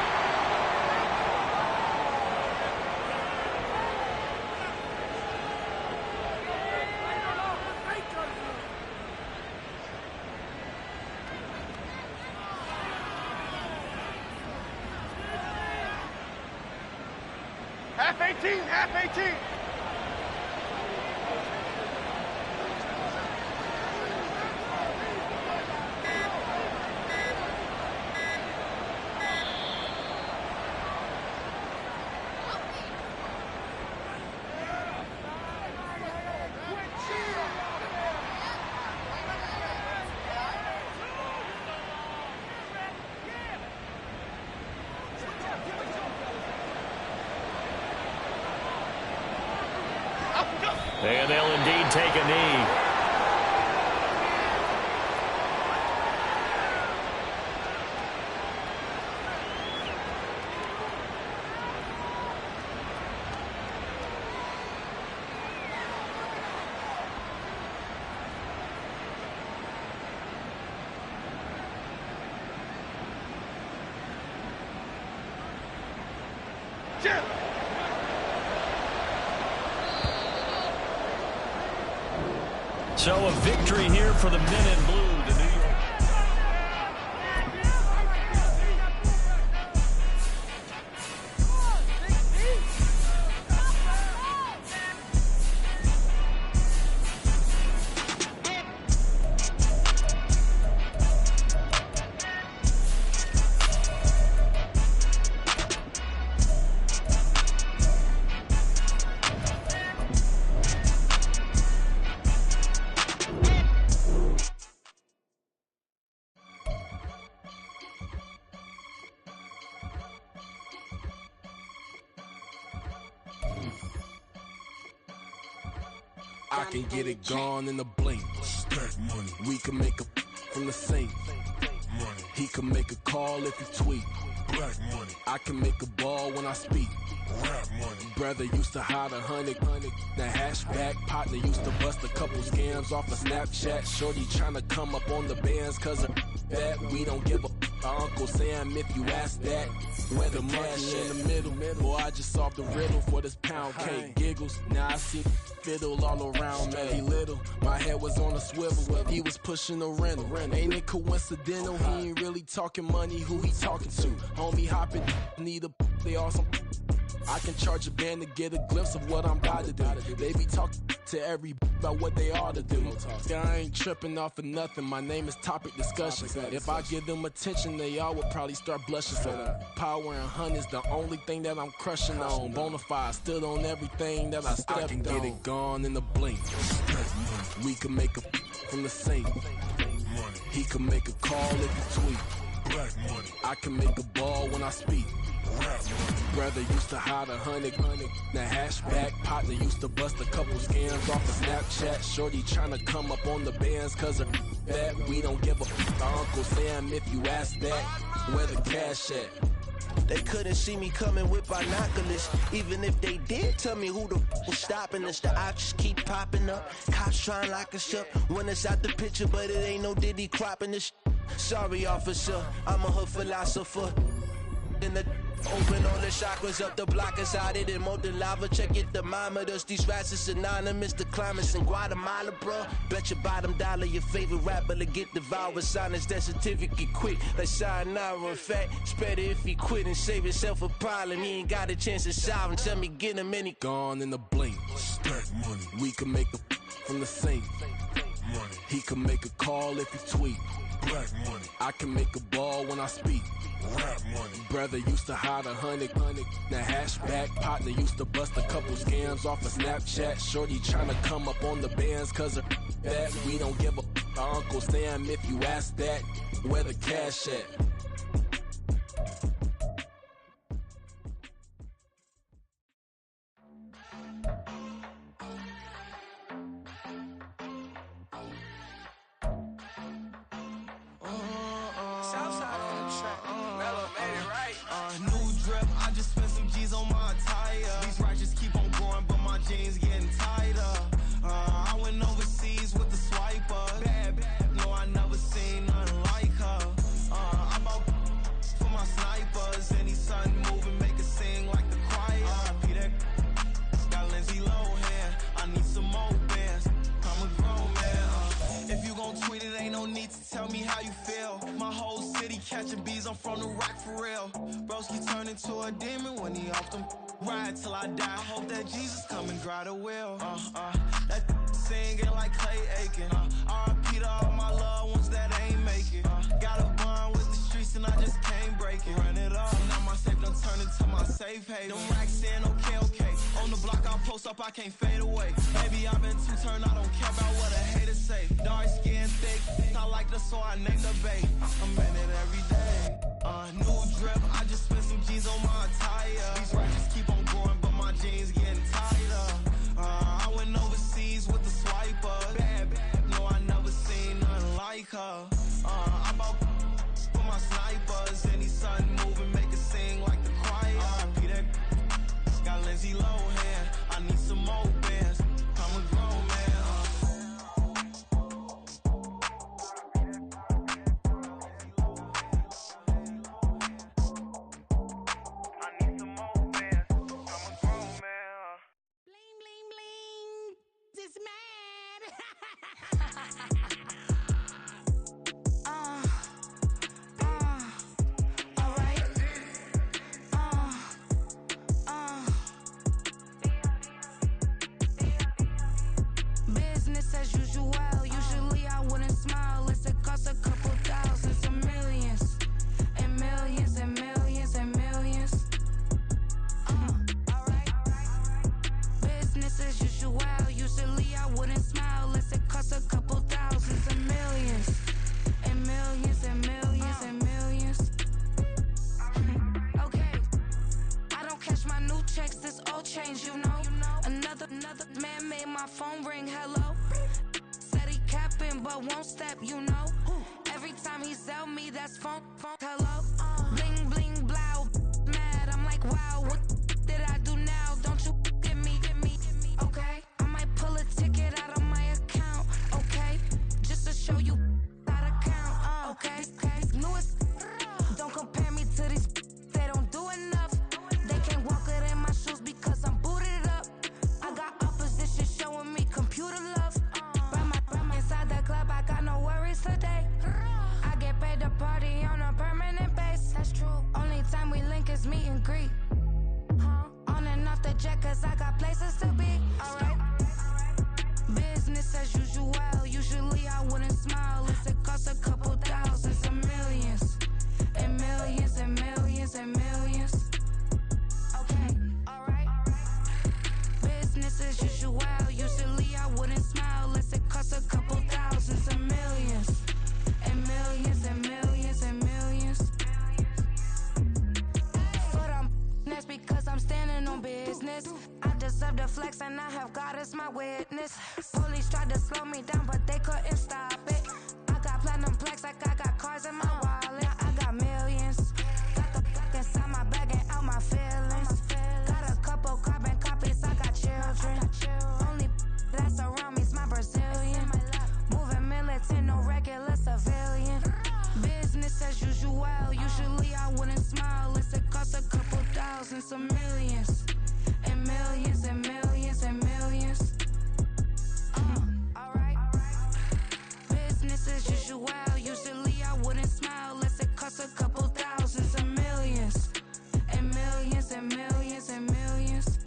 Half 18, half 18. And they'll indeed take a knee. Jim. So a victory here for the men in blue, the New York. I can get it gone in a blink. Stack money. We can make a from the sink. Money. He can make a call if he tweet. Black money. I can make a ball when I speak. Rap money. Brother used to hide 100. The hashback partner used to bust a couple scams off of Snapchat. Shorty tryna come up on the bands cause of that. We don't give a Uncle Sam if you ask that. Where the money in the middle. Boy, I just solved the riddle for this pound cake. Giggles. Now I see fiddle all around me. He little. My head was on a swivel. He was pushing a rental. Ain't it coincidental? He ain't really talking money. Who he talking to? Homie hopping. Need a they awesome. I can charge a band to get a glimpse of what I'm about to do. They be talking to every about what they ought to do. I ain't tripping off of nothing. My name is Topic Discussion. If I give them attention, they all would probably start blushing. So power and hunt is the only thing that I'm crushing on. Bonafide stood on everything that I stepped on. I can get it gone in a blink. We can make a from the sink. He can make a call if he tweet. I can make a ball when I speak. Brother used to hide 100. The hashback partner used to bust a couple scams off of Snapchat. Shorty tryna come up on the bands cause of that. We don't give a Uncle Sam if you ask that. Where the cash at? They couldn't see me coming with binoculars. Even if they did, tell me who the was stopping us. The options keep popping up. Cops trying to lock us up. When it's out the picture, but it ain't no Diddy cropping this. Sorry, officer, I'm a hood philosopher. In the open all the chakras up the block inside it and molten lava. Check it, thermometers. These rats is anonymous. The climates in Guatemala, bro. Bet your bottom dollar your favorite rapper to get devoured. Silence that certificate quick. Like sayonara. In fact, it's better if he quit and save himself a problem. He ain't got a chance to solve and tell me get him any. Gone in a blink. Stack money. We can make a from the sink. Money. He can make a call if he tweet. Black money. I can make a ball when I speak. Rap money. Brother used to hide 100. The hashback partner used to bust a couple scams off of Snapchat. Shorty tryna come up on the bands cause of that. We don't give a Uncle Sam if you ask that. Where the cash at? Southside on the track. Mellow made it right. New drip, I just spent some G's on my attire. These righteous keep on going, but my jeans getting tighter. I went overseas with the swiper. Bad, no, I never seen nothing like her. I bought for my snipers. Any sun moving, make it sing like the choir. Peter got Lindsay Lohan. I need some more bands. I'm a grown man. If you gon' tweet it, ain't no need to tell me how you feel. My whole city catching bees, I'm from the rock for real. Broski turned into a demon when he off them. Ride till I die. I hope that Jesus come and dry the wheel. That singing like Clay Aiken. R.I.P. to all my loved ones that ain't make it. Got a bond with the streets and I just can't break it. Run it up. Now my safe done turned into my safe haven. Them racks in, okay. On the block I'll post up, I can't fade away. Baby, I've been too turned, I don't care about what a hater say. Dark skin, thick, I like the so I named the babe. I'm in it every day. New drip, I just spent some G's on my attire. These righteous keep on growing, but my jeans getting tighter. I went overseas with the swiper. Bad, no, I never seen nothing like her. I bought for my snipers. Any sun moving, make it sing like the choir. Peter got Lindsay Lohan. I need some more bands. I'm a grown man. Business as usual. Usually I wouldn't smile. It's it costs a couple thousands and millions. And millions and millions and millions. Alright. Business as usual. Usually I wouldn't smile. It's it costs a couple thousands and millions. And millions and millions and millions. Okay. I don't cash my new checks, this old change, you know. Another man made my phone ring, hello. Said he capping, but won't step, you know. Every time he sell me, that's phone, hello. Bling, bling, blow, mad, I'm like, wow, what did I do now? Don't you get me, okay? I might pull a ticket out of my account, okay? Just to show you how to count, okay? Newest, don't compare me to these, they don't do enough. They can't walk it in my shoes because I'm booted up. I got opposition showing me computer love. Ram inside the club, I got no worries today. I get paid to party on a permanent base. That's true. Only time we link is meet and greet. On and off the jet, cause I got places to be. Alright. Business as usual. Usually I wouldn't smile. It's it costs a couple thousands and millions. And millions and millions and millions. Okay, alright. Business as usual. Usually I wouldn't smile. Unless it costs a couple thousands and millions. And millions and millions and millions. But that's because I'm standing on business. I deserve the flex and I have God as my witness. Police tried to slow me down, but they couldn't stop it. I got platinum plaques like I got cars in my wallet. I got millions. Got the fuck inside my bag and out my feelings. Got a couple carbon copies, I got children. Only that's around me's my Brazilian. Moving militant, no regular civilian. Business as usual. Usually I wouldn't smile. Unless it costs a couple thousands of millions. And millions and millions and millions. Alright. Business as usual. Usually I wouldn't smile. Unless it costs a couple thousands of millions. And millions and millions and millions.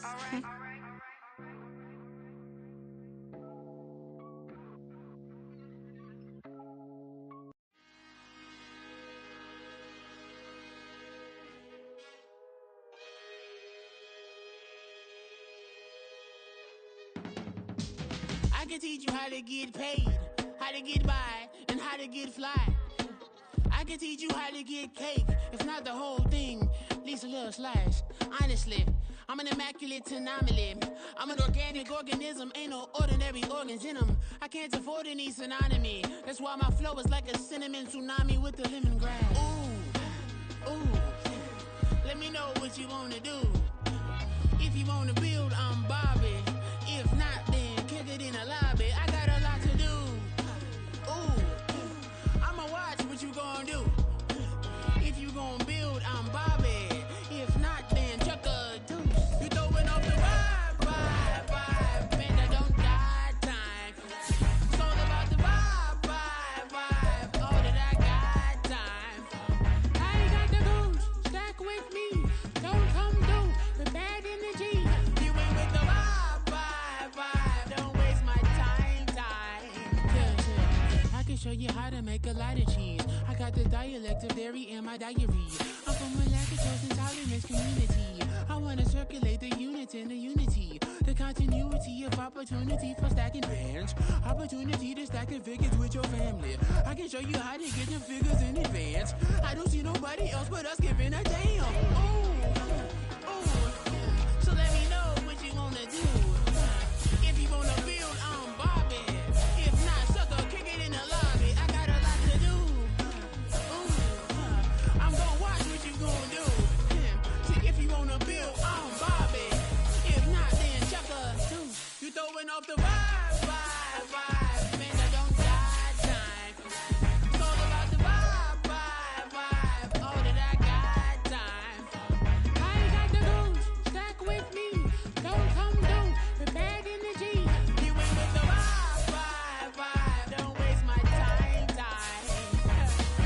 Alright. I can teach you how to get paid, how to get by, and how to get fly. I can teach you how to get cake, if not the whole thing, at least a little slice. Honestly, I'm an immaculate anomaly. I'm an organic organism, ain't no ordinary organs in them. I can't afford any synonymy. That's why my flow is like a cinnamon tsunami with the lemongrass. Ooh, ooh. Let me know what you wanna do. If you wanna build, I'm Bobby. If not, then kick it in the lobby. I got a lot to do. Ooh, I'ma watch what you gonna do. If you gonna build, I'm Bobby. If not, then chuck a deuce. You throwing off the vibe, man, I don't got time. It's all about the vibe, all that I got time. I ain't got the goose, stack with me. Don't come through with bad energy. You ain't with the vibe, don't waste my time. Yeah. I can show you how to make a lot of cheese. I got the dialect of dairy in my diary. I'm from a lactose intolerance community. I wanna circulate the units in the unity. The continuity of opportunity for stacking bands. Opportunity to stack the figures with your family. I can show you how to get the figures in advance. I don't see nobody else but us giving a damn. Ooh. So let me know what you wanna do. If you wanna build, I'm Bobby. If not, sucker, kick it in the lobby. I got a lot to do. I'm gonna watch what you gonna do. See, if you wanna build, I'm Bobby. If not, then chuck a deuce. You throwing off the vibe, man, I don't got time. It's all about the vibe, all that I got time. I ain't got the goose, stack with me. Don't come through with bad energy. You ain't with the vibe, don't waste my time.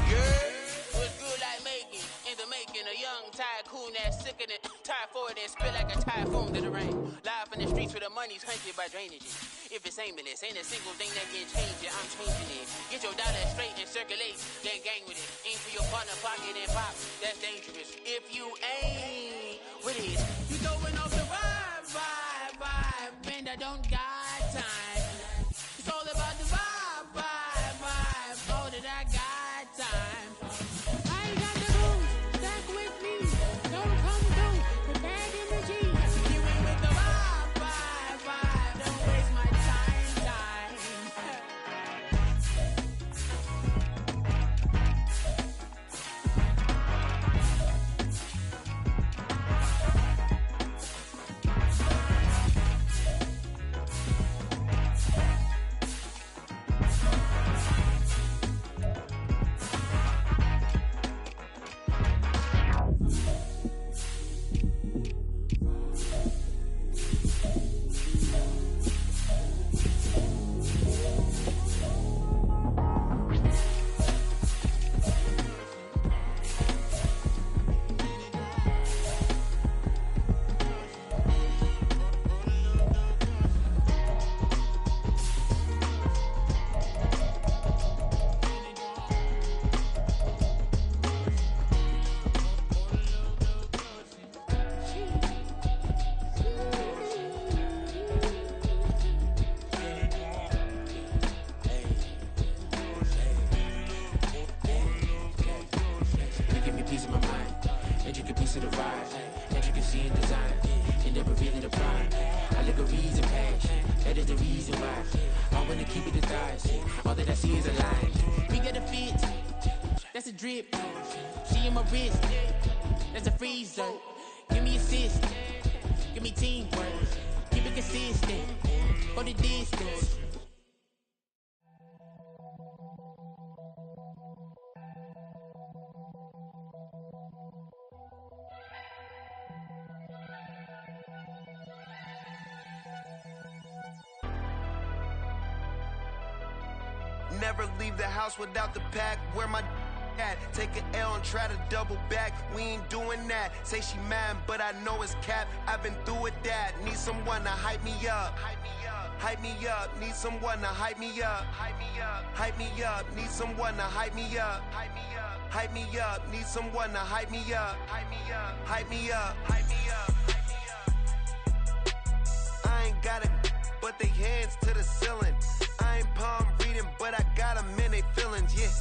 Yeah, what's good like making? In the making, a young tycoon that's sick of it. Tired for it and spit like a typhoon to the rain. Live in the streets where the money's hunted by drainages. If it's aimless, ain't a single thing that can change it. I'm changing it. Get your dollar straight and circulate, then gang with it. Aim for your partner, pocket and pop. That's dangerous. If you ain't with it, you throwing off the vibe, man, I don't got time. It's all about the vibe, all that I got time. I ain't got the goose, stack with me. Don't come through with bad energy. You ain't with the vibe, don't waste my time. That's a drip. She in my wrist. That's a freezer. Give me assist. Give me teamwork. Keep it consistent. Go the distance. Never leave the house without the pack. Where my at? Take an L and try to double back. We ain't doing that. Say she mad, but I know it's cap. I've been through with that. Need someone to hype me up. Hype me up. Need someone to hype me up. Hype me up. Need someone to hype me up. Hype me up. Need someone to hype me up. Hype me up. Hype me up. I ain't got it, but they hands to the ceiling. I ain't palm reading, but I got them in they feelings, yeah.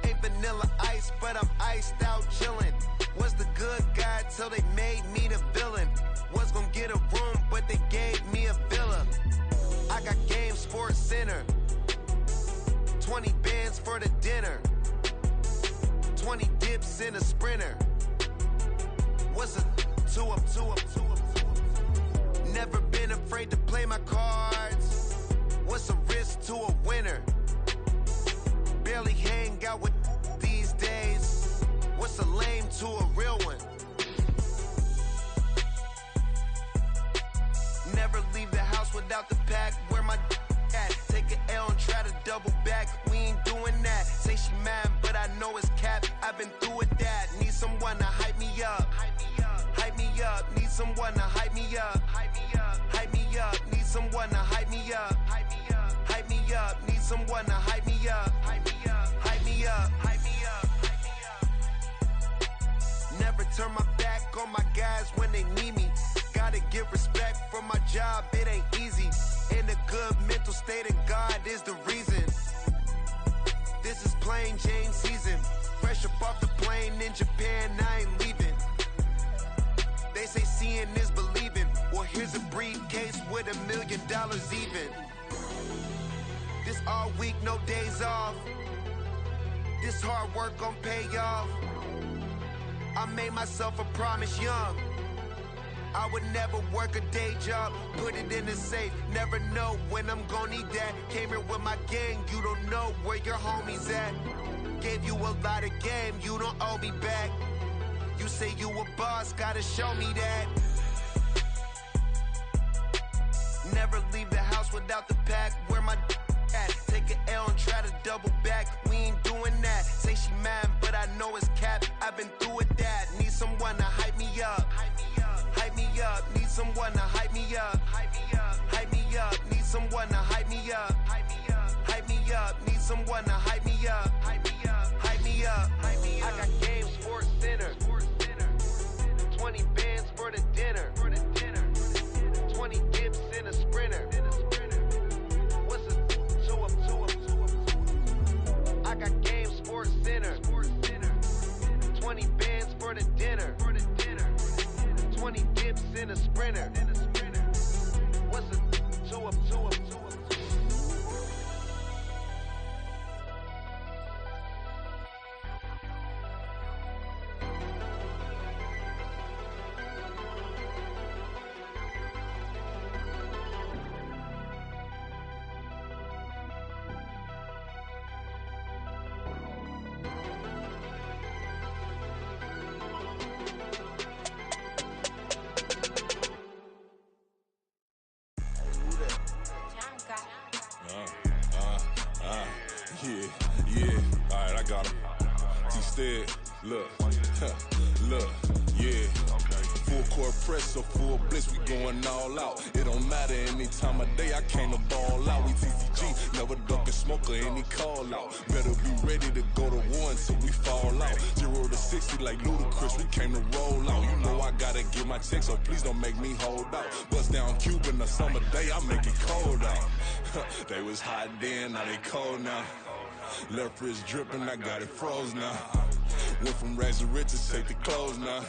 Ain't vanilla ice, but I'm iced out chillin'. What's the till they made me the villain. Was gonna get a room, but they gave me a villa. I got Game Sports Center. 20 bands for the dinner. 20 dips in a sprinter. What's a 2 up, 2 up, 2 up? Never been afraid to play my cards. What's a risk to a winner? Barely hang out with these days. What's a lame to a real one? Never leave the house without the pack. Where my at? Take an L and try to double back. We ain't doing that. Say she mad, but I know it's cap. I've been through with that. Need someone to hype me up. Hype me up. Need someone to hype me up. Hype me up. Need someone to hype me up. Hype me up. Need someone to hype me up. Hype me up. Hype me up. Never turn my back on my guys when they need me. Gotta give respect for my job, it ain't easy. In a good mental state and God is the reason. This is plain Jane season. Fresh up off the plane in Japan, I ain't leaving. They say seeing is believing. Well, here's a briefcase with $1 million even. This all week, no days off. This hard work gon' pay off. I made myself a promise young. I would never work a day job, put it in the safe. Never know when I'm gon' need that. Came here with my gang, you don't know where your homies at. Gave you a lot of game, you don't owe me back. You say you a boss, gotta show me that. Never leave the house without the pack. Where my at? Take an L and try to double back. We ain't doing that. Say she mad, but I know it's cap. I've been through with that. Need someone to hype me up. Hype me up. Need someone to hype me up. Hype me up. Need someone to hype me up. Hype me up. Need someone to hype me up. Hype me up. I got Game Sports Center. 20 bands for the dinner. 20 dips in a sprinter. What's a 2 up, 2 up, 2 up? I got Game Sports Center. 20 bands for the dinner. 20 dips in a sprinter. What's a 2 up, 2 up, 2 up? Yeah, alright, I got him. T-Stead, look, yeah. Full court press or full blitz, we going all out. It don't matter any time of day, I came to ball out. We TCG, never duck a smoke or any call out. Better be ready to go to war until we fall out. 0 to 60 like Ludacris, we came to roll out. You know I gotta get my check, so please don't make me hold out. Bust down Cuban a summer day, I make it cold out. They was hot then, now they cold now. Left wrist dripping, I got it froze now. Went from rags to riches, take the clothes now.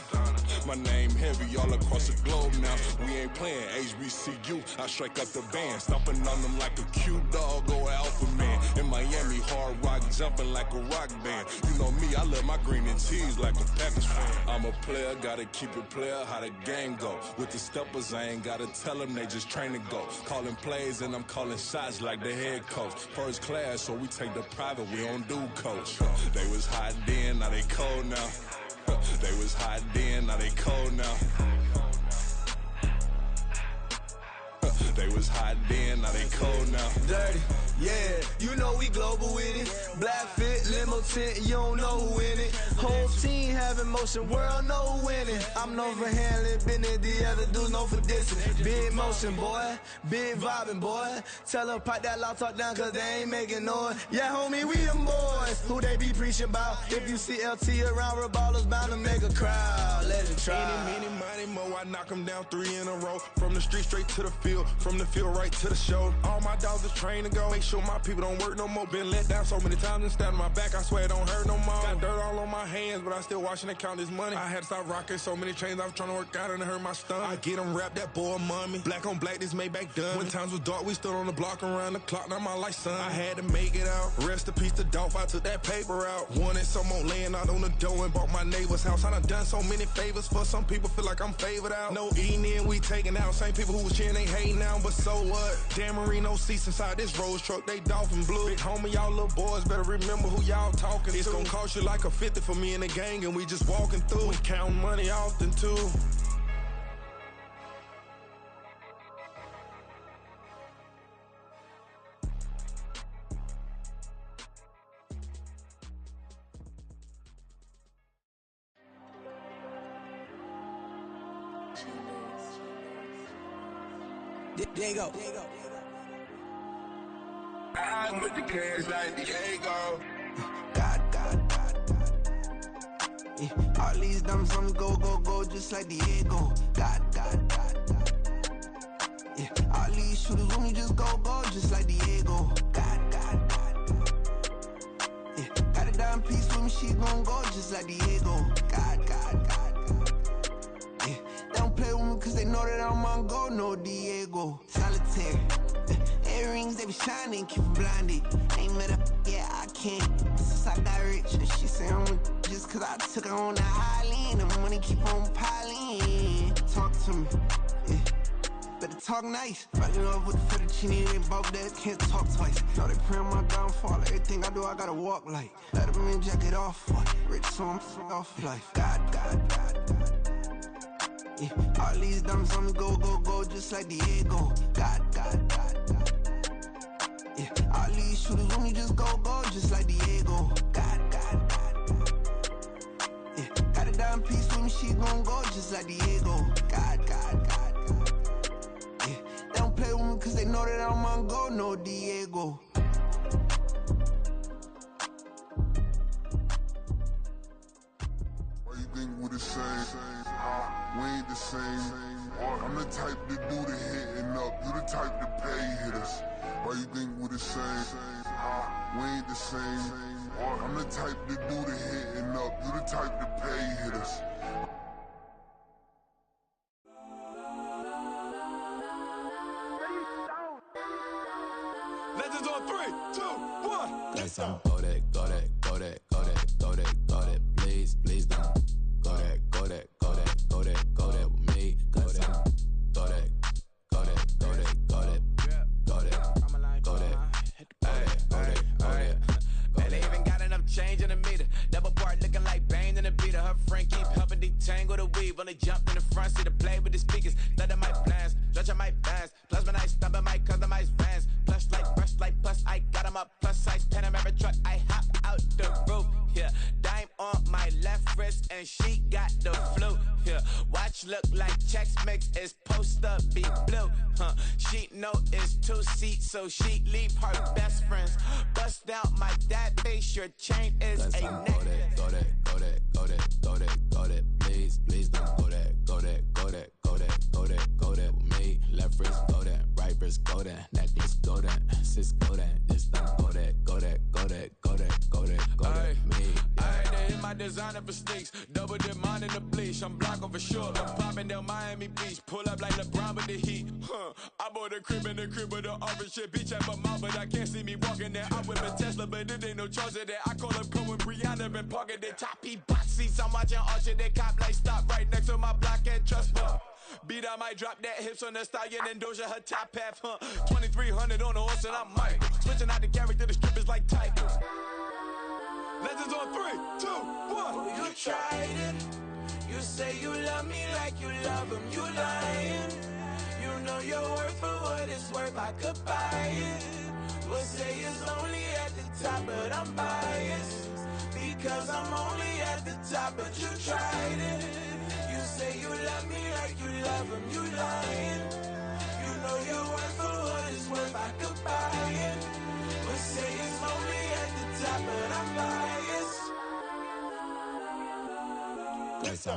My name heavy all across the globe now. We ain't playing HBCU, I strike up the band. Stomping on them like a cute dog or alpha man. In Miami, hard rock jumping like a rock band. You know me, I love my green and cheese like a Packers fan. I'm a player, gotta keep it player, how the game go. With the steppers, I ain't gotta tell them, they just train to go. Calling plays and I'm calling shots like the head coach. First class, so we take the private, we don't do coach. They was hot then, now they cold now. They was hot then, now they cold now. They was hot then, now they cold now. Dirty, yeah, you know we global with it. Black fit, limo tint, you don't know who in it. Whole team having motion, world know who winning. I'm known for handling business, the other dudes known for dissing. Big motion, boy, big vibing, boy. Tell them pipe that loud talk down, cause they ain't making noise. Yeah, homie, we them boys, who they be preaching about. If you see LT around, ballers bound to make a crowd. Let it try. Any, money, mo, I knock them down 3 in a row. From the street straight to the field, from the field right to the show. All my dogs is trained to go. Make sure my people don't work no more. Been let down so many times and stabbed in my back. I swear it don't hurt no more. Got dirt all on my hands, but I still watching and count this money. I had to stop rocking so many chains. I was trying to work out and it hurt my stomach. I get them wrapped, that boy mommy. Black on black, this Maybach done. When times was dark, we stood on the block around the clock. Now my life, son. I had to make it out. Rest in peace to Dolph. I took that paper out. Wanted some more laying out on the door and bought my neighbor's house. I done done so many favors for some people. Feel like I'm favored out. No eating in, we taking out. Same people who was cheering, they hating now, but so what? Dan Marino seats inside this Rolls truck, they Dolphin blue. Big homie, y'all little boys better remember who y'all talking to. It's gonna cost you like a 50 for me and the gang, and we just walking through. We counting money often too. Diego. I'm with the cash like Diego. God. Yeah, all these diamonds on me go, just like Diego. God. Yeah, all these shooters on me just go, just like Diego. God. Yeah, got a dime piece with me, she gon' go just like Diego. God. Yeah, they don't play with me cause they know that I'm on go, no Diego. Solitaire. Earrings, they be shining, keep them blinded. Ain't met up, yeah, I can't. Since I got rich, and she say I'm just cause I took her on the island. The money keep on piling. Talk to me, yeah. Better talk nice. Fucking up with the fettuccine, they both dead, can't talk twice. Know they praying my downfall, everything I do, I gotta walk like. Let them in, jacket off, rich, so I'm off life. God. Yeah, all these diamonds on me go, just like Diego. God. Yeah, all these shooters on me just go, just like Diego. God. Yeah, got a dime piece with me, she gon' go just like Diego. God. Yeah, they don't play with me cause they know that I'm on go, no Diego. Why you think we the same? We ain't the same. I'm the type to do the hitting up. You the type to pay hitters. Why you think we the same? We ain't the same. I'm the type to do the hitting up. You the type to pay hitters. Legends on 3, 2, 1. Let's go that. Please don't. Go that with me. Go that. Man, they even got enough change in the meter. Double part looking like Bane in the beater. Her friend keep helping detangle the weave. Only jumped in the front seat to play with the speakers. Thunder my plans, stretch my bands. Plus when I stumble my customized vans. Plush like brush like plus I got 'em up. Plus size Panamera truck. I hop out the roof. Yeah, dime on my left wrist and she got the flu. Yeah, watch look like Chex Mix is post up be blue. She know it's 2 seats, so she leave her best friends. Bust out my dad face, your chain is a necklace. Go that. Please don't go that with me. Left wrist go that, right wrist go that, necklace go that, sis go that, just don't go that me. Alright, they hit my designer for sneaks. Double dip mine in the bleach. I'm blocking for sure. I'm popping down Miami Beach. Pull up like LeBron with the heat. I bought a crib in the crib with the orange shit. Beach at my mouth, but I can't see me walking there. I'm with a Tesla, but it ain't no charge of that. I call up Cohen, Brianna, been parking the top box seats. I'm watching Archer, they cop like stop right next to my block and trust me. Beat, I might drop that hips on the stallion and Doja her top half, 2300 on the horse and I'm Mike. Switching out the character, the strippers like Tigers. Legends on 3, 2, 1. Oh, you tried it. You say you love me like you love him. You lying. You know your worth for what it's worth. I could buy it. We'll say it's only at the top, but I'm biased because I'm only at the top. But you tried it. You say you love me like you love him. You lying. You know your worth for what it's worth. I could buy it. We'll say it's only at the top, but I'm biased. Let's go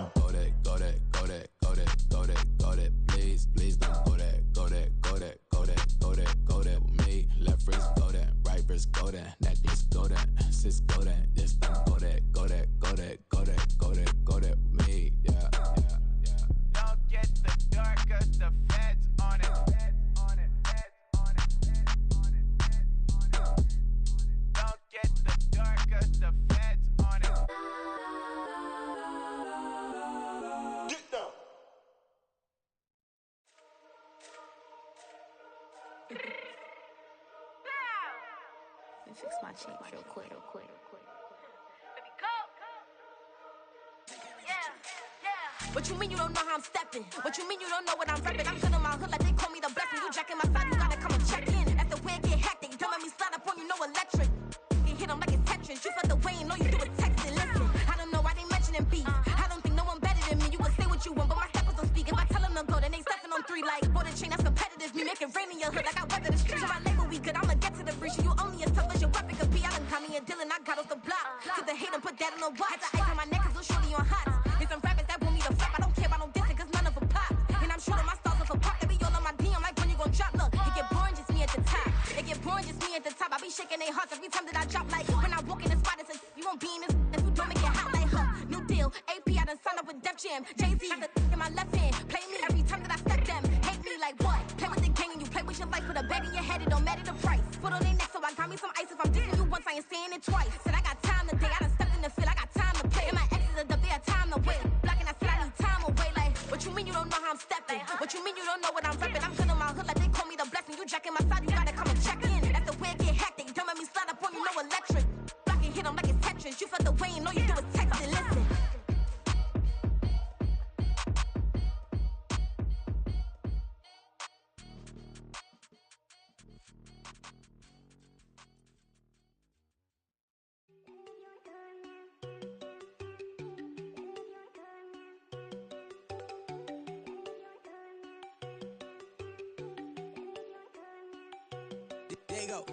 that. go that, go that, go that. Please, please don't go that, go that, go that, go that, go that, go that with me. Left wrist go that, right wrist go that, necklace go that, sis go that, this don't go that, go that, go that, go that, go that, go that with me. Yeah, yeah, yeah. Don't get the dark, cause the feds on it. Don't get the dark, cause the feds on it. Get down. Let me fix my change real quick. What you mean you don't know how I'm stepping? What you mean you don't know what I'm repping? I'm good in my hood like they call me the blessing. You jacking my side, you gotta come and check in. That's the way it get hectic. Don't make me slide up on you, no electric. You hit them like it's Tetris. You felt the way and all you do is text and listen. I don't know why they mentioning beef. I don't think no one better than me. You can say what you want, but my steppers don't speak. If I tell them to go, then they stepping on 3 like border chain. That's competitive. Me making rain in your hood like I weather the streets. So my label we good. I'ma get to the breach. You only as tough as your weapon could be. I done got me a deal and I got off the block. Cause the hate and put that on the watch. Had the ice on my neck cause little shorty on hot. There's some rappers that want me to flop. I don't care about no dissing cause none of them pop. And I'm shooting my stars off a pop. They be all on my DM like when you gon' drop. Look, it get boring just me at the top. It get boring just me at the top. I be shaking their hearts every time that I drop. Like when I walk in the spot, it says you won't be in this if you don't make it hot like her. New deal, AP, I done signed up with Def Jam. Jay-Z, got the in my left hand. Play me every time that I step them. Hate me like what? Play with the gang and you play with your life. Put a bag in your head, it don't matter the price. Foot on their neck, so I got me some ice. If I'm dissing you once, I ain't saying it twice. Said I got time today, I done stepped in the field, I got time to play. And my exes are up there, time to wait. Blocking, I said I need time away. Like, what you mean you don't know how I'm stepping? What you mean you don't know what I'm repping? I'm good in my hood like they call me the blessing. You jacking my side, you gotta come and check in. That's the way it get hectic. Don't make me slide up on you, no electric. Blocking, hit them like it's Tetris. You felt the way and all you do is text and listen. There you go.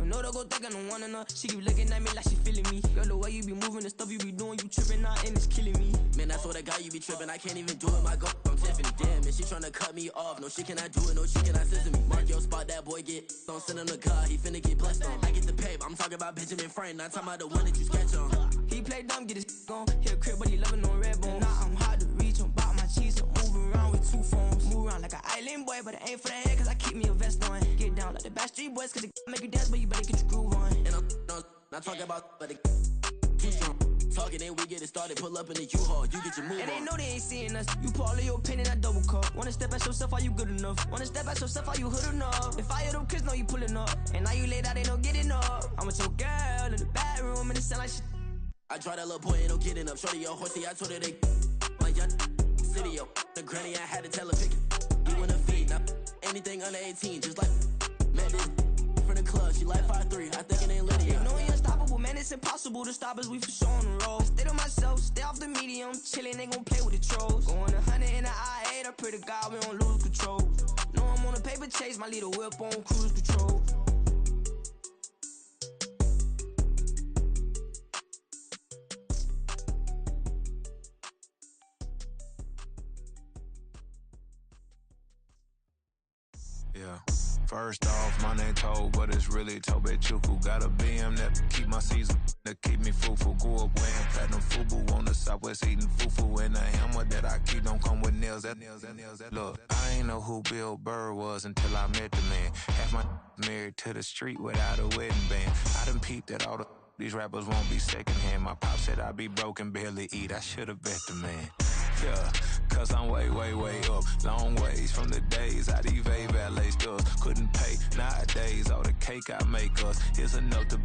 No, don't go thinking I don't want enough. She keep looking at me like she feeling me. Girl, the way you be moving, the stuff you be doing, you tripping out and it's killing me. Man, that's what I got, you be tripping. I can't even do it, my girl from Tiffany. Damn, man, she tryna cut me off. No, she cannot do it, no, she cannot listen me. Mark your spot, that boy get. Don't send him the car, he finna get blessed on. I get the pay, I'm talking about Benjamin Franklin. Not talking about the one that you sketch on. He play dumb, get his gone. Hit a crib, but he loving on red bone. Now I'm hard to reach, I'm bout my cheese. I'm moving around with 2 phones. Move around like an island boy, but it ain't for the head, cause I keep me a vest on. Get down like the Backstreet Boys, cause it make you dance, but you better get your groove on. And I'm not talking about, but it too strong. Talking, then we get it started. Pull up in the U-Haul, you get your move and on. they know they ain't seeing us. You pull all of your pen in that double cup. Wanna step at yourself, are you good enough? Wanna step at yourself, are you hood enough? If I hear them kids, know you pulling up. And now you laid out, they don't get enough. I'm with your girl in the bedroom, and it sound like shit. I try that little boy, ain't no getting up. Shorty, your horsey, I told her they my young city, yo. The granny, I had to tell her pick it. You in the feed, now anything under 18, just like met this from the club. She like 5'3", I think it ain't Lydia. You know we unstoppable, man, it's impossible to stop us. We for sure on the road. Stay to myself, stay off the medium. Chillin', they gon' play with the trolls. Going 100 in the I-8, I pray to God we don't lose control. Know I'm on a paper chase, my little whip on cruise control. Yeah. First off, my name Toad, but it's really Tobe Chuku. Got a BM that keep my season, that keep me fruitful. Grew up wearing platinum FUBU on the Southwest eating fufu. And the hammer that I keep don't come with nails. Look, I ain't know who Bill Burr was until I met the man. Half my married to the street without a wedding band. I done peeped that all these rappers won't be secondhand. My pop said I'd be broke and barely eat. I should've bet the man. Yeah, cause I'm way, way, way up. Long ways from the days I these valet stores couldn't pay. Nowadays, all the cake I make us is enough to buy